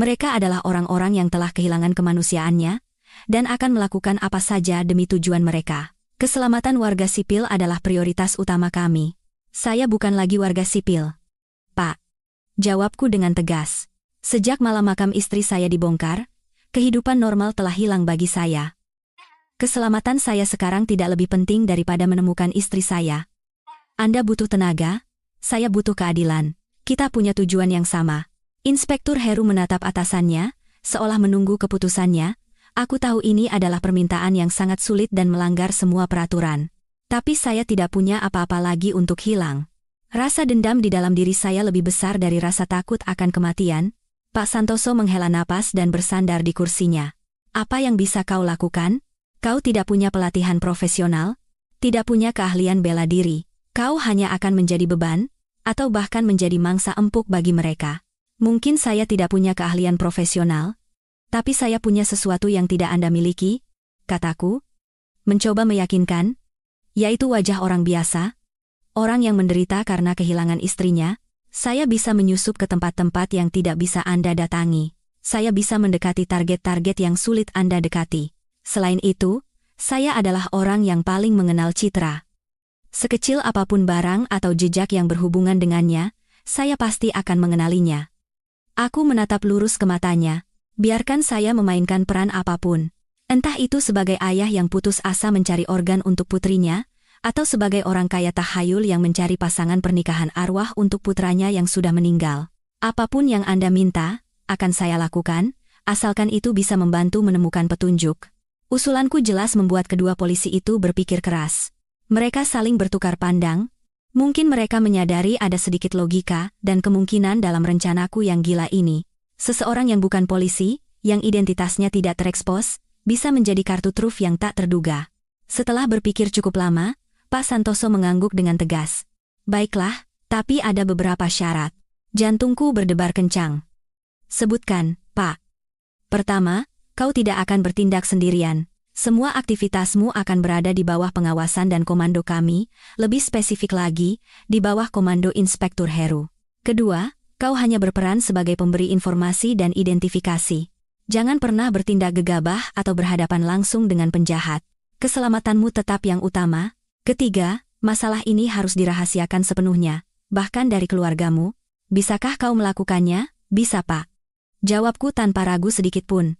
Mereka adalah orang-orang yang telah kehilangan kemanusiaannya, dan akan melakukan apa saja demi tujuan mereka. Keselamatan warga sipil adalah prioritas utama kami. Saya bukan lagi warga sipil, Pak. Jawabku dengan tegas. Sejak malam makam istri saya dibongkar, kehidupan normal telah hilang bagi saya. Keselamatan saya sekarang tidak lebih penting daripada menemukan istri saya. Anda butuh tenaga, saya butuh keadilan. Kita punya tujuan yang sama. Inspektur Heru menatap atasannya, seolah menunggu keputusannya. Aku tahu ini adalah permintaan yang sangat sulit dan melanggar semua peraturan. Tapi saya tidak punya apa-apa lagi untuk hilang. Rasa dendam di dalam diri saya lebih besar dari rasa takut akan kematian. Pak Santoso menghela napas dan bersandar di kursinya. Apa yang bisa kau lakukan? Kau tidak punya pelatihan profesional, tidak punya keahlian bela diri. Kau hanya akan menjadi beban, atau bahkan menjadi mangsa empuk bagi mereka. Mungkin saya tidak punya keahlian profesional, tapi saya punya sesuatu yang tidak Anda miliki, kataku. Mencoba meyakinkan, yaitu wajah orang biasa, orang yang menderita karena kehilangan istrinya. Saya bisa menyusup ke tempat-tempat yang tidak bisa Anda datangi. Saya bisa mendekati target-target yang sulit Anda dekati. Selain itu, saya adalah orang yang paling mengenal citra. Sekecil apapun barang atau jejak yang berhubungan dengannya, saya pasti akan mengenalinya. Aku menatap lurus ke matanya. Biarkan saya memainkan peran apapun. Entah itu sebagai ayah yang putus asa mencari organ untuk putrinya, atau sebagai orang kaya tahayul yang mencari pasangan pernikahan arwah untuk putranya yang sudah meninggal. Apapun yang Anda minta, akan saya lakukan, asalkan itu bisa membantu menemukan petunjuk. Usulanku jelas membuat kedua polisi itu berpikir keras. Mereka saling bertukar pandang. Mungkin mereka menyadari ada sedikit logika dan kemungkinan dalam rencanaku yang gila ini. Seseorang yang bukan polisi, yang identitasnya tidak terekspos, bisa menjadi kartu truf yang tak terduga. Setelah berpikir cukup lama, Pak Santoso mengangguk dengan tegas. Baiklah, tapi ada beberapa syarat. Jantungku berdebar kencang. Sebutkan, Pak. Pertama, kau tidak akan bertindak sendirian. Semua aktivitasmu akan berada di bawah pengawasan dan komando kami, lebih spesifik lagi, di bawah komando Inspektur Heru. Kedua, kau hanya berperan sebagai pemberi informasi dan identifikasi. Jangan pernah bertindak gegabah atau berhadapan langsung dengan penjahat. Keselamatanmu tetap yang utama. Ketiga, masalah ini harus dirahasiakan sepenuhnya, bahkan dari keluargamu. Bisakah kau melakukannya? Bisa, Pak. Jawabku tanpa ragu sedikit pun.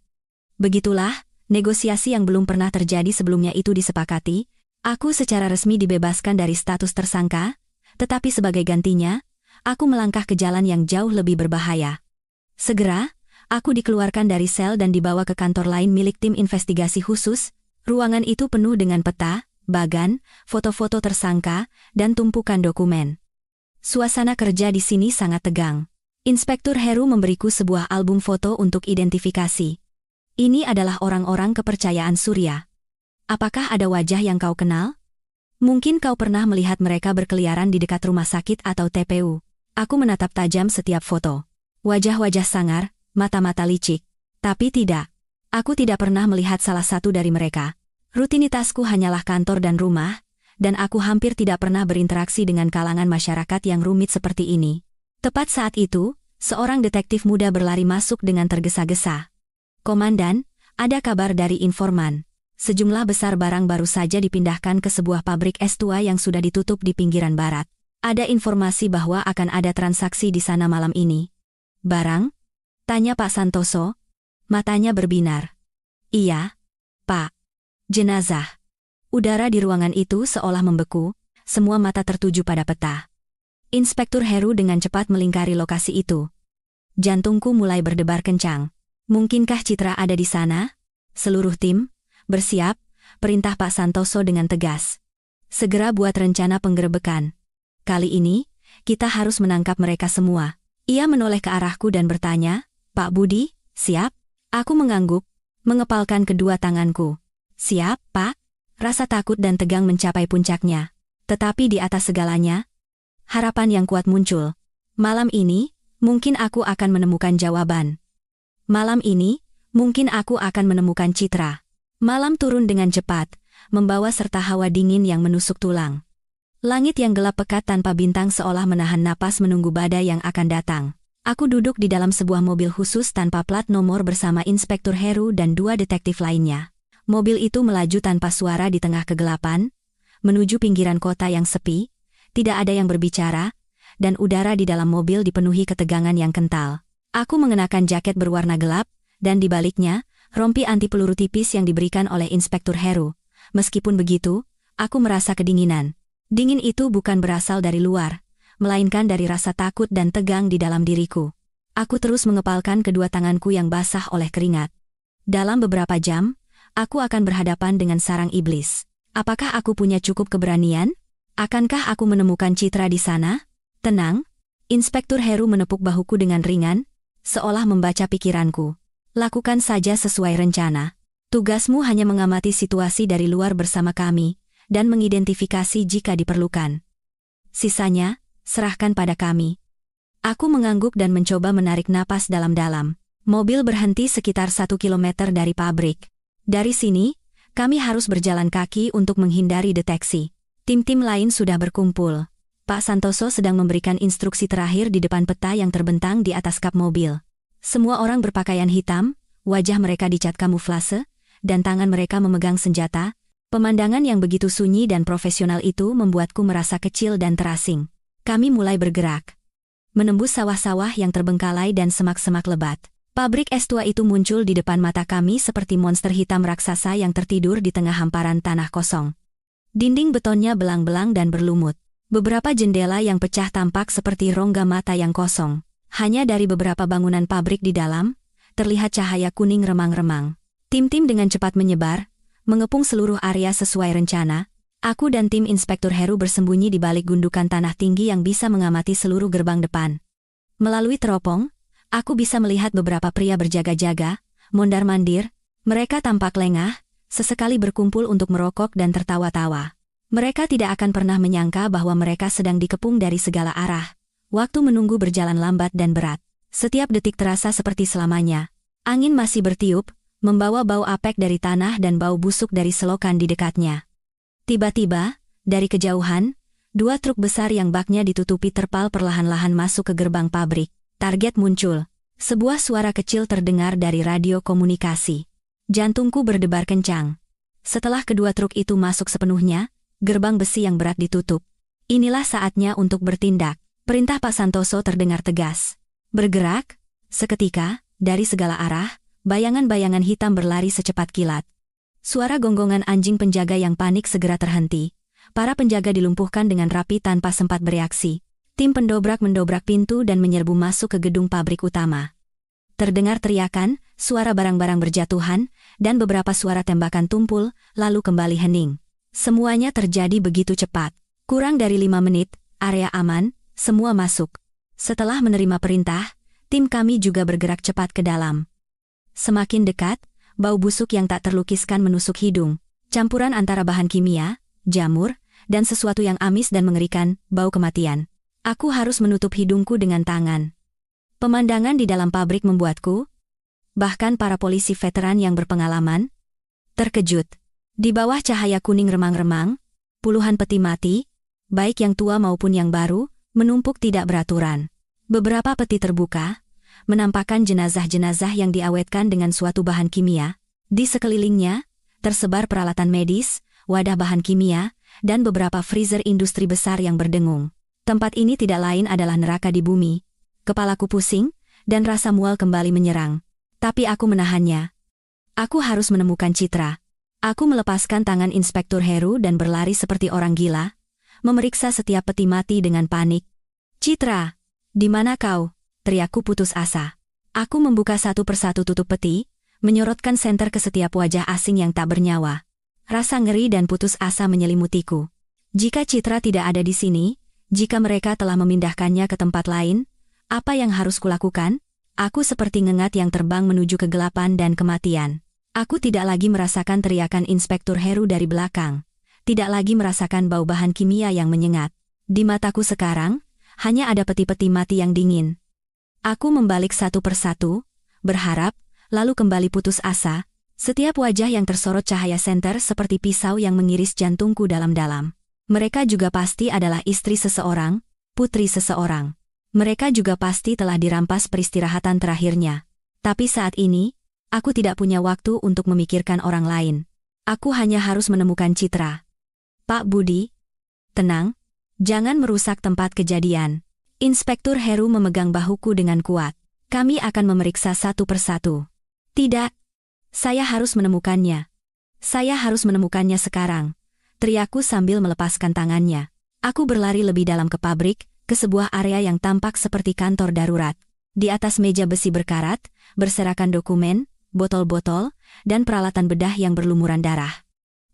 Begitulah, negosiasi yang belum pernah terjadi sebelumnya itu disepakati. Aku secara resmi dibebaskan dari status tersangka, tetapi sebagai gantinya, aku melangkah ke jalan yang jauh lebih berbahaya. Segera, aku dikeluarkan dari sel dan dibawa ke kantor lain milik tim investigasi khusus. Ruangan itu penuh dengan peta, bagan, foto-foto tersangka, dan tumpukan dokumen. Suasana kerja di sini sangat tegang. Inspektur Heru memberiku sebuah album foto untuk identifikasi. Ini adalah orang-orang kepercayaan Surya. Apakah ada wajah yang kau kenal? Mungkin kau pernah melihat mereka berkeliaran di dekat rumah sakit atau TPU. Aku menatap tajam setiap foto. Wajah-wajah sangar, mata-mata licik. Tapi tidak. Aku tidak pernah melihat salah satu dari mereka. Rutinitasku hanyalah kantor dan rumah, dan aku hampir tidak pernah berinteraksi dengan kalangan masyarakat yang rumit seperti ini. Tepat saat itu, seorang detektif muda berlari masuk dengan tergesa-gesa. Komandan, ada kabar dari informan. Sejumlah besar barang baru saja dipindahkan ke sebuah pabrik es tua yang sudah ditutup di pinggiran barat. Ada informasi bahwa akan ada transaksi di sana malam ini. Barang? Tanya Pak Santoso. Matanya berbinar. Iya, Pak. Jenazah. Udara di ruangan itu seolah membeku, semua mata tertuju pada peta. Inspektur Heru dengan cepat melingkari lokasi itu. Jantungku mulai berdebar kencang. Mungkinkah Citra ada di sana? Seluruh tim, bersiap, perintah Pak Santoso dengan tegas. Segera buat rencana penggerebekan. Kali ini, kita harus menangkap mereka semua. Ia menoleh ke arahku dan bertanya, Pak Budi, siap? Aku mengangguk, mengepalkan kedua tanganku. Siap, Pak? Rasa takut dan tegang mencapai puncaknya. Tetapi di atas segalanya, harapan yang kuat muncul. Malam ini, mungkin aku akan menemukan jawaban. Malam ini, mungkin aku akan menemukan Citra. Malam turun dengan cepat, membawa serta hawa dingin yang menusuk tulang. Langit yang gelap pekat tanpa bintang seolah menahan napas menunggu badai yang akan datang. Aku duduk di dalam sebuah mobil khusus tanpa plat nomor bersama Inspektur Heru dan 2 detektif lainnya. Mobil itu melaju tanpa suara di tengah kegelapan, menuju pinggiran kota yang sepi, tidak ada yang berbicara, dan udara di dalam mobil dipenuhi ketegangan yang kental. Aku mengenakan jaket berwarna gelap, dan di baliknya, rompi anti peluru tipis yang diberikan oleh Inspektur Heru. Meskipun begitu, aku merasa kedinginan. Dingin itu bukan berasal dari luar, melainkan dari rasa takut dan tegang di dalam diriku. Aku terus mengepalkan kedua tanganku yang basah oleh keringat. Dalam beberapa jam, aku akan berhadapan dengan sarang iblis. Apakah aku punya cukup keberanian? Akankah aku menemukan Citra di sana? Tenang, Inspektur Heru menepuk bahuku dengan ringan, seolah membaca pikiranku. Lakukan saja sesuai rencana. Tugasmu hanya mengamati situasi dari luar bersama kami, dan mengidentifikasi jika diperlukan. Sisanya, serahkan pada kami. Aku mengangguk dan mencoba menarik napas dalam-dalam. Mobil berhenti sekitar 1 kilometer dari pabrik. Dari sini, kami harus berjalan kaki untuk menghindari deteksi. Tim-tim lain sudah berkumpul. Pak Santoso sedang memberikan instruksi terakhir di depan peta yang terbentang di atas kap mobil. Semua orang berpakaian hitam, wajah mereka dicat kamuflase, dan tangan mereka memegang senjata. Pemandangan yang begitu sunyi dan profesional itu membuatku merasa kecil dan terasing. Kami mulai bergerak. Menembus sawah-sawah yang terbengkalai dan semak-semak lebat. Pabrik es tua itu muncul di depan mata kami seperti monster hitam raksasa yang tertidur di tengah hamparan tanah kosong. Dinding betonnya belang-belang dan berlumut. Beberapa jendela yang pecah tampak seperti rongga mata yang kosong. Hanya dari beberapa bangunan pabrik di dalam, terlihat cahaya kuning remang-remang. Tim-tim dengan cepat menyebar, mengepung seluruh area sesuai rencana. Aku dan tim Inspektur Heru bersembunyi di balik gundukan tanah tinggi yang bisa mengamati seluruh gerbang depan. Melalui teropong, aku bisa melihat beberapa pria berjaga-jaga, mondar-mandir. Mereka tampak lengah, sesekali berkumpul untuk merokok dan tertawa-tawa. Mereka tidak akan pernah menyangka bahwa mereka sedang dikepung dari segala arah. Waktu menunggu berjalan lambat dan berat. Setiap detik terasa seperti selamanya. Angin masih bertiup, membawa bau apek dari tanah dan bau busuk dari selokan di dekatnya. Tiba-tiba, dari kejauhan, 2 truk besar yang baknya ditutupi terpal perlahan-lahan masuk ke gerbang pabrik. Target muncul. Sebuah suara kecil terdengar dari radio komunikasi. Jantungku berdebar kencang. Setelah kedua truk itu masuk sepenuhnya, gerbang besi yang berat ditutup. Inilah saatnya untuk bertindak. Perintah Pak Santoso terdengar tegas. Bergerak. Seketika, dari segala arah, bayangan-bayangan hitam berlari secepat kilat. Suara gonggongan anjing penjaga yang panik segera terhenti. Para penjaga dilumpuhkan dengan rapi tanpa sempat bereaksi. Tim pendobrak mendobrak pintu dan menyerbu masuk ke gedung pabrik utama. Terdengar teriakan, suara barang-barang berjatuhan, dan beberapa suara tembakan tumpul, lalu kembali hening. Semuanya terjadi begitu cepat. Kurang dari 5 menit, area aman, semua masuk. Setelah menerima perintah, tim kami juga bergerak cepat ke dalam. Semakin dekat, bau busuk yang tak terlukiskan menusuk hidung. Campuran antara bahan kimia, jamur, dan sesuatu yang amis dan mengerikan, bau kematian. Aku harus menutup hidungku dengan tangan. Pemandangan di dalam pabrik membuatku, bahkan para polisi veteran yang berpengalaman, terkejut. Di bawah cahaya kuning remang-remang, puluhan peti mati, baik yang tua maupun yang baru, menumpuk tidak beraturan. Beberapa peti terbuka, menampakkan jenazah-jenazah yang diawetkan dengan suatu bahan kimia. Di sekelilingnya, tersebar peralatan medis, wadah bahan kimia, dan beberapa freezer industri besar yang berdengung. Tempat ini tidak lain adalah neraka di bumi. Kepalaku pusing, dan rasa mual kembali menyerang. Tapi aku menahannya. Aku harus menemukan Citra. Aku melepaskan tangan Inspektur Heru dan berlari seperti orang gila, memeriksa setiap peti mati dengan panik. Citra, di mana kau? Teriakku putus asa. Aku membuka satu persatu tutup peti, menyorotkan senter ke setiap wajah asing yang tak bernyawa. Rasa ngeri dan putus asa menyelimutiku. Jika Citra tidak ada di sini, jika mereka telah memindahkannya ke tempat lain, apa yang harus kulakukan? Aku seperti ngengat yang terbang menuju kegelapan dan kematian. Aku tidak lagi merasakan teriakan Inspektur Heru dari belakang. Tidak lagi merasakan bau bahan kimia yang menyengat. Di mataku sekarang, hanya ada peti-peti mati yang dingin. Aku membalik satu persatu, berharap, lalu kembali putus asa. Setiap wajah yang tersorot cahaya senter seperti pisau yang mengiris jantungku dalam-dalam. Mereka juga pasti adalah istri seseorang, putri seseorang. Mereka juga pasti telah dirampas peristirahatan terakhirnya. Tapi saat ini, aku tidak punya waktu untuk memikirkan orang lain. Aku hanya harus menemukan Citra. Pak Budi, tenang, jangan merusak tempat kejadian. Inspektur Heru memegang bahuku dengan kuat. Kami akan memeriksa satu persatu. Tidak, saya harus menemukannya. Saya harus menemukannya sekarang. Teriakku sambil melepaskan tangannya. Aku berlari lebih dalam ke pabrik, ke sebuah area yang tampak seperti kantor darurat. Di atas meja besi berkarat, berserakan dokumen, botol-botol, dan peralatan bedah yang berlumuran darah.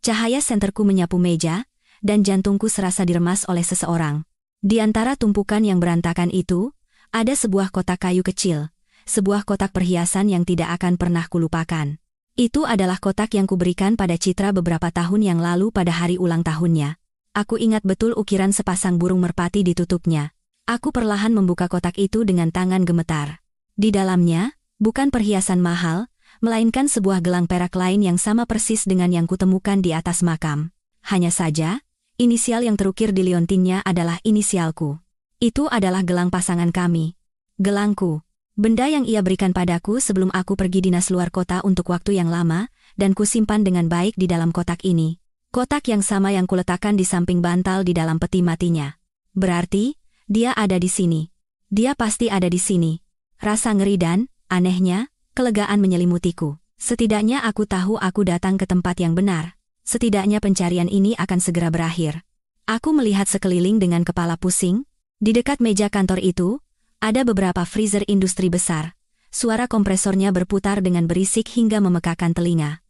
Cahaya senterku menyapu meja, dan jantungku serasa diremas oleh seseorang. Di antara tumpukan yang berantakan itu, ada sebuah kotak kayu kecil, sebuah kotak perhiasan yang tidak akan pernah kulupakan. Itu adalah kotak yang kuberikan pada Citra beberapa tahun yang lalu pada hari ulang tahunnya. Aku ingat betul ukiran sepasang burung merpati ditutupnya. Aku perlahan membuka kotak itu dengan tangan gemetar. Di dalamnya, bukan perhiasan mahal, melainkan sebuah gelang perak lain yang sama persis dengan yang kutemukan di atas makam. Hanya saja, inisial yang terukir di liontinnya adalah inisialku. Itu adalah gelang pasangan kami. Gelangku. Benda yang ia berikan padaku sebelum aku pergi dinas luar kota untuk waktu yang lama, dan kusimpan dengan baik di dalam kotak ini. Kotak yang sama yang kuletakkan di samping bantal di dalam peti matinya. Berarti, dia ada di sini. Dia pasti ada di sini. Rasa ngeri dan, anehnya, kelegaan menyelimutiku. Setidaknya aku tahu aku datang ke tempat yang benar. Setidaknya pencarian ini akan segera berakhir. Aku melihat sekeliling dengan kepala pusing. Di dekat meja kantor itu, ada beberapa freezer industri besar. Suara kompresornya berputar dengan berisik hingga memekakan telinga.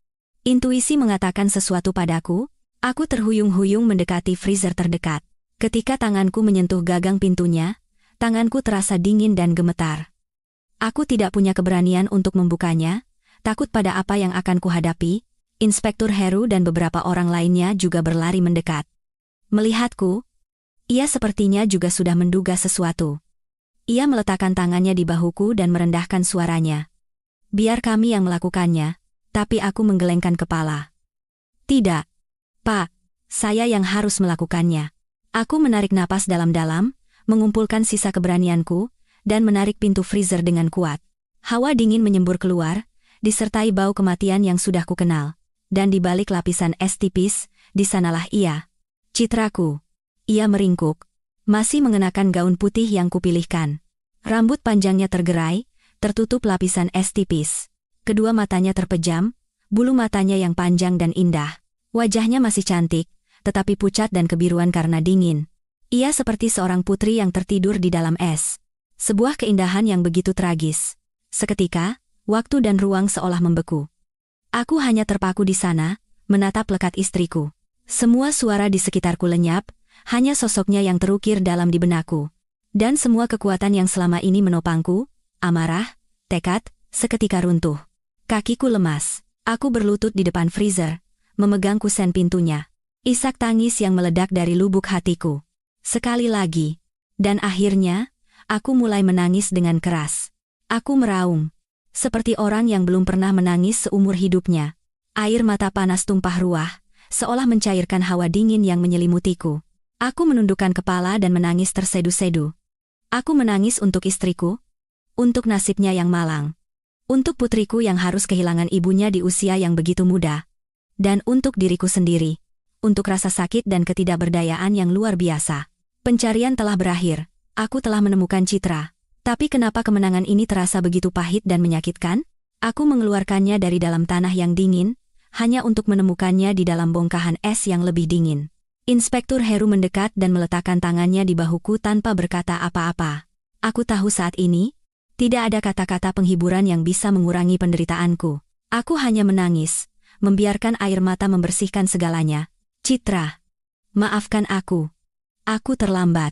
Intuisi mengatakan sesuatu padaku. Aku terhuyung-huyung mendekati freezer terdekat. Ketika tanganku menyentuh gagang pintunya, tanganku terasa dingin dan gemetar. Aku tidak punya keberanian untuk membukanya, takut pada apa yang akan kuhadapi. Inspektur Heru dan beberapa orang lainnya juga berlari mendekat. Melihatku, ia sepertinya juga sudah menduga sesuatu. Ia meletakkan tangannya di bahuku dan merendahkan suaranya. Biar kami yang melakukannya, tapi aku menggelengkan kepala. Tidak, Pak, saya yang harus melakukannya. Aku menarik napas dalam-dalam, mengumpulkan sisa keberanianku, dan menarik pintu freezer dengan kuat. Hawa dingin menyembur keluar, disertai bau kematian yang sudah kukenal. Dan di balik lapisan es tipis, di sanalah ia. Citraku. Ia meringkuk. Masih mengenakan gaun putih yang kupilihkan. Rambut panjangnya tergerai, tertutup lapisan es tipis. Kedua matanya terpejam, bulu matanya yang panjang dan indah. Wajahnya masih cantik, tetapi pucat dan kebiruan karena dingin. Ia seperti seorang putri yang tertidur di dalam es. Sebuah keindahan yang begitu tragis. Seketika, waktu dan ruang seolah membeku. Aku hanya terpaku di sana, menatap lekat istriku. Semua suara di sekitarku lenyap, hanya sosoknya yang terukir dalam di benakku. Dan semua kekuatan yang selama ini menopangku, amarah, tekad, seketika runtuh. Kakiku lemas. Aku berlutut di depan freezer, memegang kusen pintunya. Isak tangis yang meledak dari lubuk hatiku. Sekali lagi. Dan akhirnya, aku mulai menangis dengan keras. Aku meraung. Seperti orang yang belum pernah menangis seumur hidupnya. Air mata panas tumpah ruah, seolah mencairkan hawa dingin yang menyelimutiku. Aku menundukkan kepala dan menangis tersedu-sedu. Aku menangis untuk istriku, untuk nasibnya yang malang, untuk putriku yang harus kehilangan ibunya di usia yang begitu muda, dan untuk diriku sendiri, untuk rasa sakit dan ketidakberdayaan yang luar biasa. Pencarian telah berakhir, aku telah menemukan Citra. Tapi kenapa kemenangan ini terasa begitu pahit dan menyakitkan? Aku mengeluarkannya dari dalam tanah yang dingin, hanya untuk menemukannya di dalam bongkahan es yang lebih dingin. Inspektur Heru mendekat dan meletakkan tangannya di bahuku tanpa berkata apa-apa. Aku tahu saat ini, tidak ada kata-kata penghiburan yang bisa mengurangi penderitaanku. Aku hanya menangis, membiarkan air mata membersihkan segalanya. Citra, maafkan aku. Aku terlambat.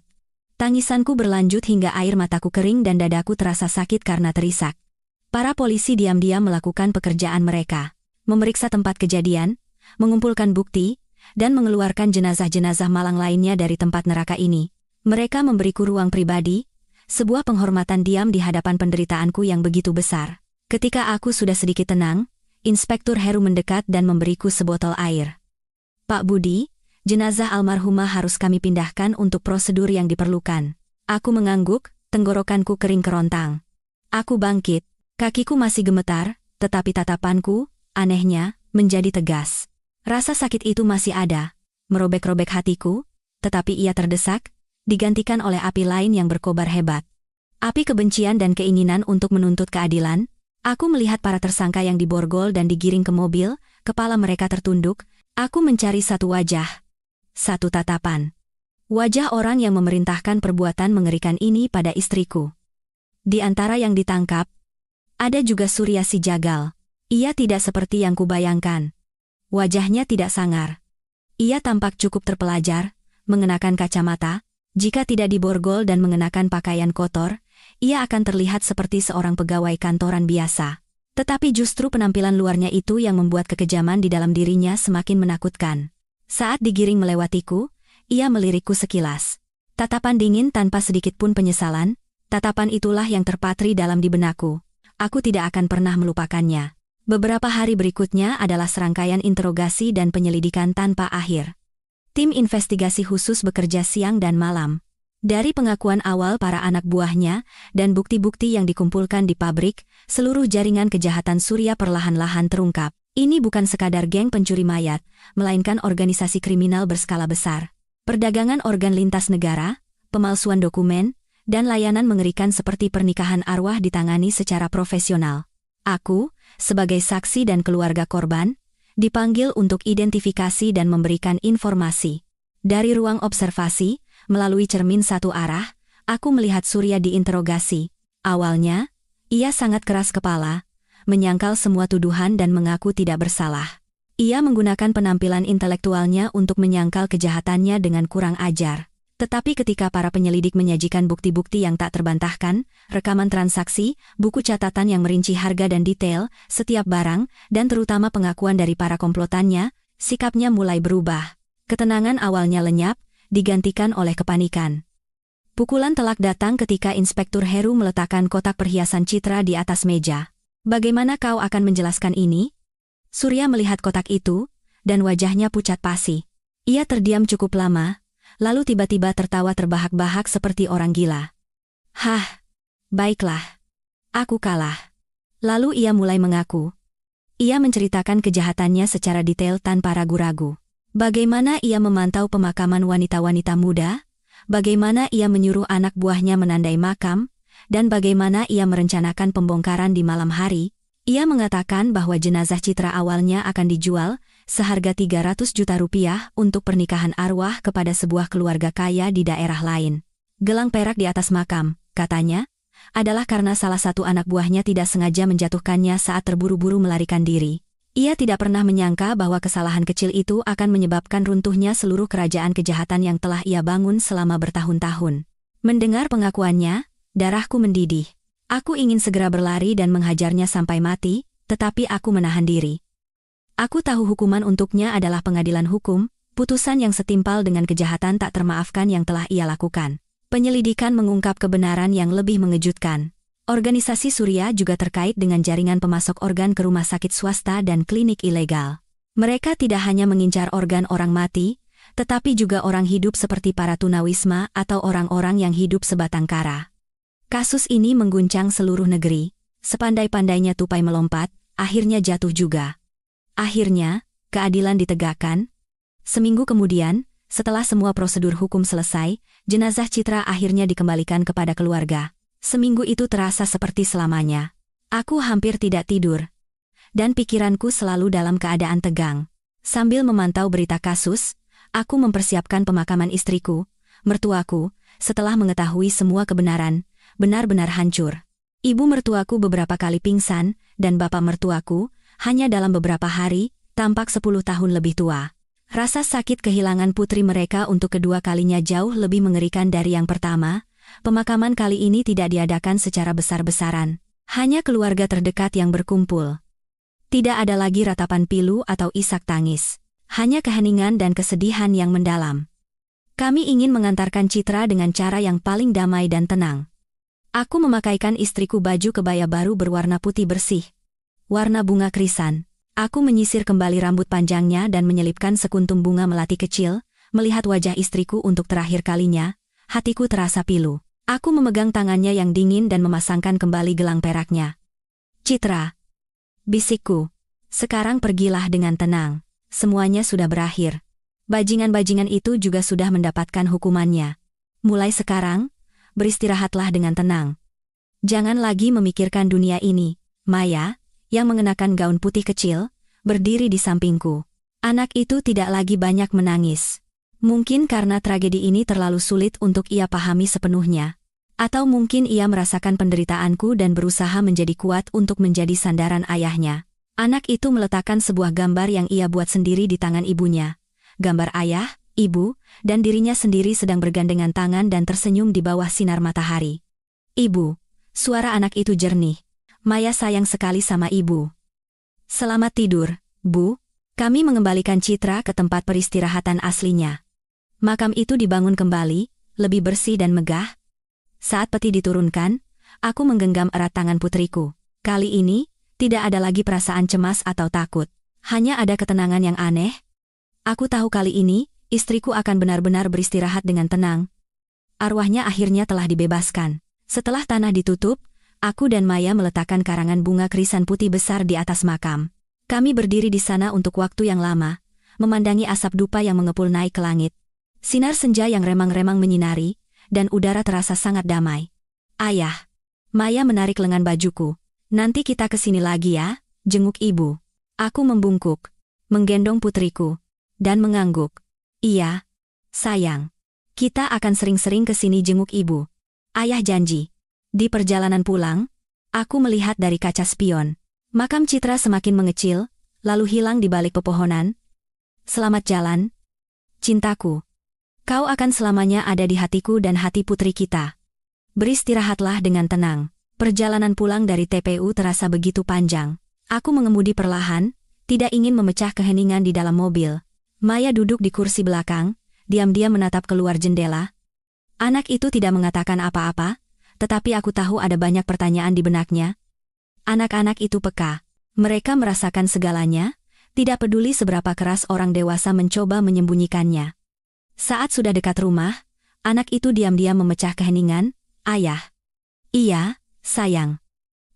Tangisanku berlanjut hingga air mataku kering dan dadaku terasa sakit karena terisak. Para polisi diam-diam melakukan pekerjaan mereka. Memeriksa tempat kejadian, mengumpulkan bukti, dan mengeluarkan jenazah-jenazah malang lainnya dari tempat neraka ini. Mereka memberiku ruang pribadi, sebuah penghormatan diam di hadapan penderitaanku yang begitu besar. Ketika aku sudah sedikit tenang, Inspektur Heru mendekat dan memberiku sebotol air. Pak Budi, jenazah almarhumah harus kami pindahkan untuk prosedur yang diperlukan. Aku mengangguk, tenggorokanku kering kerontang. Aku bangkit, kakiku masih gemetar, tetapi tatapanku, anehnya, menjadi tegas. Rasa sakit itu masih ada, merobek-robek hatiku, tetapi ia terdesak, digantikan oleh api lain yang berkobar hebat. Api kebencian dan keinginan untuk menuntut keadilan. Aku melihat para tersangka yang diborgol dan digiring ke mobil, kepala mereka tertunduk. Aku mencari satu wajah. Satu tatapan. Wajah orang yang memerintahkan perbuatan mengerikan ini pada istriku. Di antara yang ditangkap, ada juga Surya si Jagal. Ia tidak seperti yang kubayangkan. Wajahnya tidak sangar. Ia tampak cukup terpelajar, mengenakan kacamata. Jika tidak diborgol dan mengenakan pakaian kotor, ia akan terlihat seperti seorang pegawai kantoran biasa. Tetapi justru penampilan luarnya itu yang membuat kekejaman di dalam dirinya semakin menakutkan. Saat digiring melewatiku, ia melirikku sekilas. Tatapan dingin tanpa sedikit pun penyesalan, tatapan itulah yang terpatri dalam di benakku. Aku tidak akan pernah melupakannya. Beberapa hari berikutnya adalah serangkaian interogasi dan penyelidikan tanpa akhir. Tim investigasi khusus bekerja siang dan malam. Dari pengakuan awal para anak buahnya dan bukti-bukti yang dikumpulkan di pabrik, seluruh jaringan kejahatan Surya perlahan-lahan terungkap. Ini bukan sekadar geng pencuri mayat, melainkan organisasi kriminal berskala besar. Perdagangan organ lintas negara, pemalsuan dokumen, dan layanan mengerikan seperti pernikahan arwah ditangani secara profesional. Aku, sebagai saksi dan keluarga korban, dipanggil untuk identifikasi dan memberikan informasi. Dari ruang observasi, melalui cermin satu arah, aku melihat Surya diinterogasi. Awalnya, ia sangat keras kepala, menyangkal semua tuduhan dan mengaku tidak bersalah. Ia menggunakan penampilan intelektualnya untuk menyangkal kejahatannya dengan kurang ajar. Tetapi ketika para penyelidik menyajikan bukti-bukti yang tak terbantahkan, rekaman transaksi, buku catatan yang merinci harga dan detail, setiap barang, dan terutama pengakuan dari para komplotannya, sikapnya mulai berubah. Ketenangan awalnya lenyap, digantikan oleh kepanikan. Pukulan telak datang ketika Inspektur Heru meletakkan kotak perhiasan Citra di atas meja. Bagaimana kau akan menjelaskan ini? Surya melihat kotak itu, dan wajahnya pucat pasi. Ia terdiam cukup lama, lalu tiba-tiba tertawa terbahak-bahak seperti orang gila. Hah, baiklah. Aku kalah. Lalu ia mulai mengaku. Ia menceritakan kejahatannya secara detail tanpa ragu-ragu. Bagaimana ia memantau pemakaman wanita-wanita muda, bagaimana ia menyuruh anak buahnya menandai makam, dan bagaimana ia merencanakan pembongkaran di malam hari. Ia mengatakan bahwa jenazah Citra awalnya akan dijual seharga 300 juta rupiah untuk pernikahan arwah kepada sebuah keluarga kaya di daerah lain. Gelang perak di atas makam, katanya, adalah karena salah satu anak buahnya tidak sengaja menjatuhkannya saat terburu-buru melarikan diri. Ia tidak pernah menyangka bahwa kesalahan kecil itu akan menyebabkan runtuhnya seluruh kerajaan kejahatan yang telah ia bangun selama bertahun-tahun. Mendengar pengakuannya, darahku mendidih. Aku ingin segera berlari dan menghajarnya sampai mati, tetapi aku menahan diri. Aku tahu hukuman untuknya adalah pengadilan hukum, Putusan yang setimpal dengan kejahatan tak termaafkan yang telah ia lakukan. Penyelidikan mengungkap kebenaran yang lebih mengejutkan. Organisasi Surya juga terkait dengan jaringan pemasok organ ke rumah sakit swasta dan klinik ilegal. Mereka tidak hanya mengincar organ orang mati, tetapi juga orang hidup seperti para tunawisma atau orang-orang yang hidup sebatang kara. Kasus ini mengguncang seluruh negeri. Sepandai-pandainya tupai melompat, akhirnya jatuh juga. Akhirnya, keadilan ditegakkan. Seminggu kemudian, setelah semua prosedur hukum selesai, jenazah Citra akhirnya dikembalikan kepada keluarga. Seminggu itu terasa seperti selamanya. Aku hampir tidak tidur. Dan pikiranku selalu dalam keadaan tegang. Sambil memantau berita kasus, aku mempersiapkan pemakaman istriku, mertuaku, setelah mengetahui semua kebenaran, benar-benar hancur. Ibu mertuaku beberapa kali pingsan, dan bapak mertuaku, hanya dalam beberapa hari, tampak 10 tahun lebih tua. Rasa sakit kehilangan putri mereka untuk kedua kalinya jauh lebih mengerikan dari yang pertama. Pemakaman kali ini tidak diadakan secara besar-besaran. Hanya keluarga terdekat yang berkumpul. Tidak ada lagi ratapan pilu atau isak tangis. Hanya keheningan dan kesedihan yang mendalam. Kami ingin mengantarkan Citra dengan cara yang paling damai dan tenang. Aku memakaikan istriku baju kebaya baru berwarna putih bersih. Warna bunga krisan. Aku menyisir kembali rambut panjangnya dan menyelipkan sekuntum bunga melati kecil. Melihat wajah istriku untuk terakhir kalinya, hatiku terasa pilu. Aku memegang tangannya yang dingin dan memasangkan kembali gelang peraknya. Citra, bisikku, sekarang pergilah dengan tenang. Semuanya sudah berakhir. Bajingan-bajingan itu juga sudah mendapatkan hukumannya. Mulai sekarang, beristirahatlah dengan tenang. Jangan lagi memikirkan dunia ini. Maya, yang mengenakan gaun putih kecil, berdiri di sampingku. Anak itu tidak lagi banyak menangis. Mungkin karena tragedi ini terlalu sulit untuk ia pahami sepenuhnya. Atau mungkin ia merasakan penderitaanku dan berusaha menjadi kuat untuk menjadi sandaran ayahnya. Anak itu meletakkan sebuah gambar yang ia buat sendiri di tangan ibunya. Gambar ayah, ibu, dan dirinya sendiri sedang bergandengan tangan dan tersenyum di bawah sinar matahari. Ibu, suara anak itu jernih. Maya sayang sekali sama ibu. Selamat tidur, Bu. Kami mengembalikan Citra ke tempat peristirahatan aslinya. Makam itu dibangun kembali, lebih bersih dan megah. Saat peti diturunkan, aku menggenggam erat tangan putriku. Kali ini, tidak ada lagi perasaan cemas atau takut. Hanya ada ketenangan yang aneh. Aku tahu kali ini, istriku akan benar-benar beristirahat dengan tenang. Arwahnya akhirnya telah dibebaskan. Setelah tanah ditutup, aku dan Maya meletakkan karangan bunga krisan putih besar di atas makam. Kami berdiri di sana untuk waktu yang lama, memandangi asap dupa yang mengepul naik ke langit. Sinar senja yang remang-remang menyinari, dan udara terasa sangat damai. Ayah. Maya menarik lengan bajuku. Nanti kita kesini lagi ya, jenguk ibu. Aku membungkuk, menggendong putriku, dan mengangguk. Iya, sayang. Kita akan sering-sering kesini jenguk ibu. Ayah janji. Di perjalanan pulang, aku melihat dari kaca spion. Makam Citra semakin mengecil, lalu hilang di balik pepohonan. Selamat jalan, cintaku. Kau akan selamanya ada di hatiku dan hati putri kita. Beristirahatlah dengan tenang. Perjalanan pulang dari TPU terasa begitu panjang. Aku mengemudi perlahan, tidak ingin memecah keheningan di dalam mobil. Maya duduk di kursi belakang, diam-diam menatap keluar jendela. Anak itu tidak mengatakan apa-apa, tetapi aku tahu ada banyak pertanyaan di benaknya. Anak-anak itu peka. Mereka merasakan segalanya, tidak peduli seberapa keras orang dewasa mencoba menyembunyikannya. Saat sudah dekat rumah, anak itu diam-diam memecah keheningan. Ayah. Iya, sayang.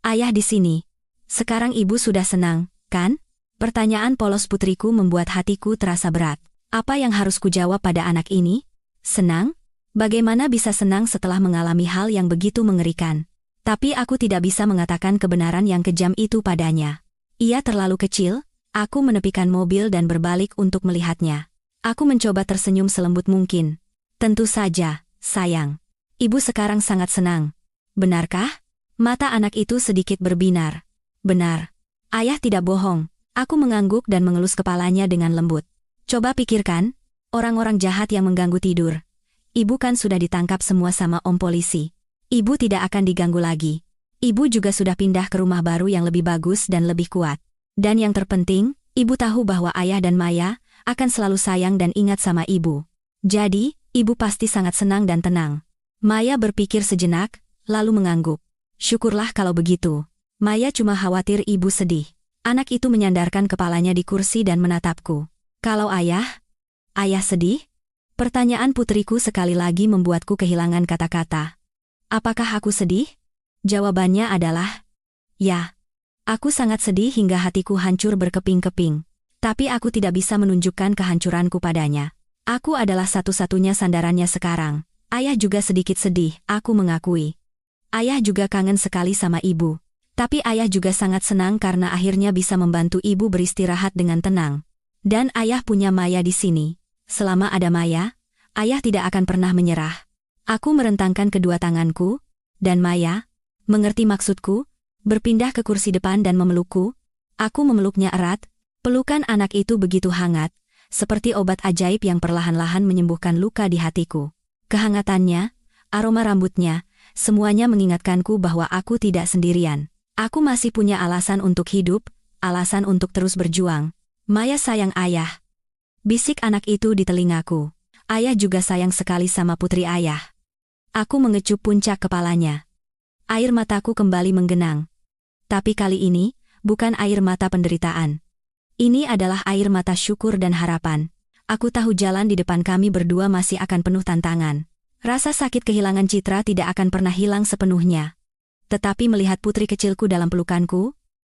Ayah di sini. Sekarang ibu sudah senang, kan? Pertanyaan polos putriku membuat hatiku terasa berat. Apa yang harus kujawab pada anak ini? Senang? Bagaimana bisa senang setelah mengalami hal yang begitu mengerikan? Tapi aku tidak bisa mengatakan kebenaran yang kejam itu padanya. Ia terlalu kecil, aku menepikan mobil dan berbalik untuk melihatnya. Aku mencoba tersenyum selembut mungkin. Tentu saja, sayang. Ibu sekarang sangat senang. Benarkah? Mata anak itu sedikit berbinar. Benar. Ayah tidak bohong. Aku mengangguk dan mengelus kepalanya dengan lembut. Coba pikirkan, orang-orang jahat yang mengganggu tidur. Ibu kan sudah ditangkap semua sama om polisi. Ibu tidak akan diganggu lagi. Ibu juga sudah pindah ke rumah baru yang lebih bagus dan lebih kuat. Dan yang terpenting, ibu tahu bahwa ayah dan Maya akan selalu sayang dan ingat sama ibu. Jadi, ibu pasti sangat senang dan tenang. Maya berpikir sejenak, lalu mengangguk. Syukurlah kalau begitu. Maya cuma khawatir ibu sedih. Anak itu menyandarkan kepalanya di kursi dan menatapku. Kalau ayah? Ayah sedih? Pertanyaan putriku sekali lagi membuatku kehilangan kata-kata. Apakah aku sedih? Jawabannya adalah, ya. Aku sangat sedih hingga hatiku hancur berkeping-keping. Tapi aku tidak bisa menunjukkan kehancuranku padanya. Aku adalah satu-satunya sandarannya sekarang. Ayah juga sedikit sedih, aku mengakui. Ayah juga kangen sekali sama ibu. Tapi ayah juga sangat senang karena akhirnya bisa membantu ibu beristirahat dengan tenang. Dan ayah punya Maya di sini. Selama ada Maya, ayah tidak akan pernah menyerah. Aku merentangkan kedua tanganku, dan Maya, mengerti maksudku, berpindah ke kursi depan dan memelukku. Aku memeluknya erat, pelukan anak itu begitu hangat, seperti obat ajaib yang perlahan-lahan menyembuhkan luka di hatiku. Kehangatannya, aroma rambutnya, semuanya mengingatkanku bahwa aku tidak sendirian. Aku masih punya alasan untuk hidup, alasan untuk terus berjuang. Maya sayang ayah. Bisik anak itu di telingaku. Ayah juga sayang sekali sama putri ayah. Aku mengecup puncak kepalanya. Air mataku kembali menggenang. Tapi kali ini, bukan air mata penderitaan. Ini adalah air mata syukur dan harapan. Aku tahu jalan di depan kami berdua masih akan penuh tantangan. Rasa sakit kehilangan Citra tidak akan pernah hilang sepenuhnya. Tetapi melihat putri kecilku dalam pelukanku,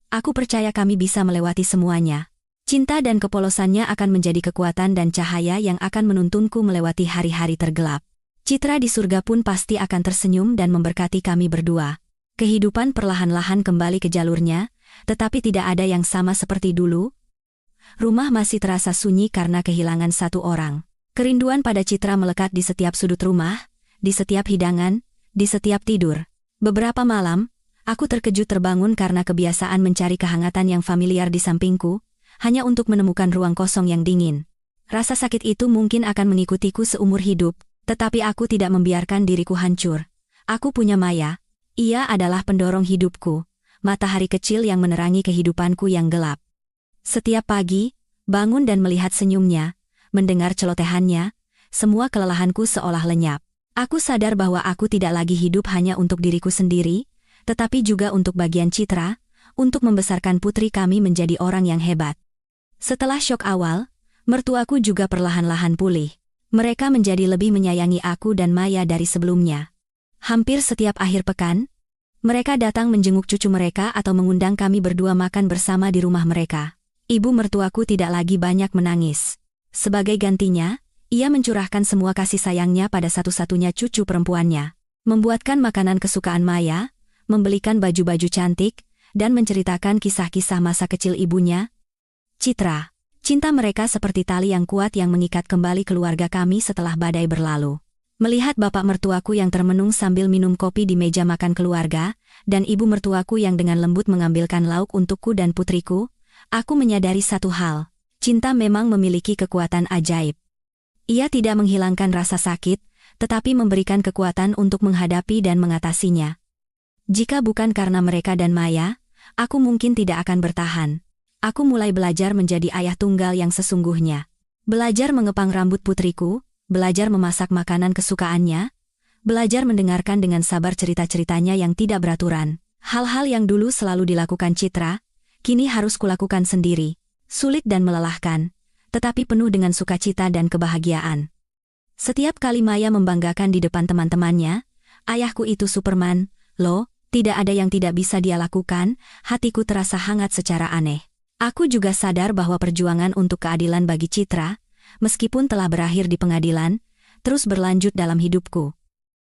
aku percaya kami bisa melewati semuanya. Cinta dan kepolosannya akan menjadi kekuatan dan cahaya yang akan menuntunku melewati hari-hari tergelap. Citra di surga pun pasti akan tersenyum dan memberkati kami berdua. Kehidupan perlahan-lahan kembali ke jalurnya, tetapi tidak ada yang sama seperti dulu. Rumah masih terasa sunyi karena kehilangan satu orang. Kerinduan pada Citra melekat di setiap sudut rumah, di setiap hidangan, di setiap tidur. Beberapa malam, aku terkejut terbangun karena kebiasaan mencari kehangatan yang familiar di sampingku, hanya untuk menemukan ruang kosong yang dingin. Rasa sakit itu mungkin akan mengikutiku seumur hidup, tetapi aku tidak membiarkan diriku hancur. Aku punya Maya. Ia adalah pendorong hidupku, matahari kecil yang menerangi kehidupanku yang gelap. Setiap pagi, bangun dan melihat senyumnya, mendengar celotehannya, semua kelelahanku seolah lenyap. Aku sadar bahwa aku tidak lagi hidup hanya untuk diriku sendiri, tetapi juga untuk bagian Citra, untuk membesarkan putri kami menjadi orang yang hebat. Setelah syok awal, mertuaku juga perlahan-lahan pulih. Mereka menjadi lebih menyayangi aku dan Maya dari sebelumnya. Hampir setiap akhir pekan, mereka datang menjenguk cucu mereka atau mengundang kami berdua makan bersama di rumah mereka. Ibu mertuaku tidak lagi banyak menangis. Sebagai gantinya, ia mencurahkan semua kasih sayangnya pada satu-satunya cucu perempuannya. Membuatkan makanan kesukaan Maya, membelikan baju-baju cantik, dan menceritakan kisah-kisah masa kecil ibunya. Citra. Cinta mereka seperti tali yang kuat yang mengikat kembali keluarga kami setelah badai berlalu. Melihat bapak mertuaku yang termenung sambil minum kopi di meja makan keluarga, dan ibu mertuaku yang dengan lembut mengambilkan lauk untukku dan putriku, aku menyadari satu hal. Cinta memang memiliki kekuatan ajaib. Ia tidak menghilangkan rasa sakit, tetapi memberikan kekuatan untuk menghadapi dan mengatasinya. Jika bukan karena mereka dan Maya, aku mungkin tidak akan bertahan. Aku mulai belajar menjadi ayah tunggal yang sesungguhnya. Belajar mengepang rambut putriku, belajar memasak makanan kesukaannya, belajar mendengarkan dengan sabar cerita-ceritanya yang tidak beraturan. Hal-hal yang dulu selalu dilakukan Citra, kini harus kulakukan sendiri. Sulit dan melelahkan, tetapi penuh dengan sukacita dan kebahagiaan. Setiap kali Maya membanggakan di depan teman-temannya, ayahku itu Superman, loh, tidak ada yang tidak bisa dia lakukan, hatiku terasa hangat secara aneh. Aku juga sadar bahwa perjuangan untuk keadilan bagi Citra, meskipun telah berakhir di pengadilan, terus berlanjut dalam hidupku.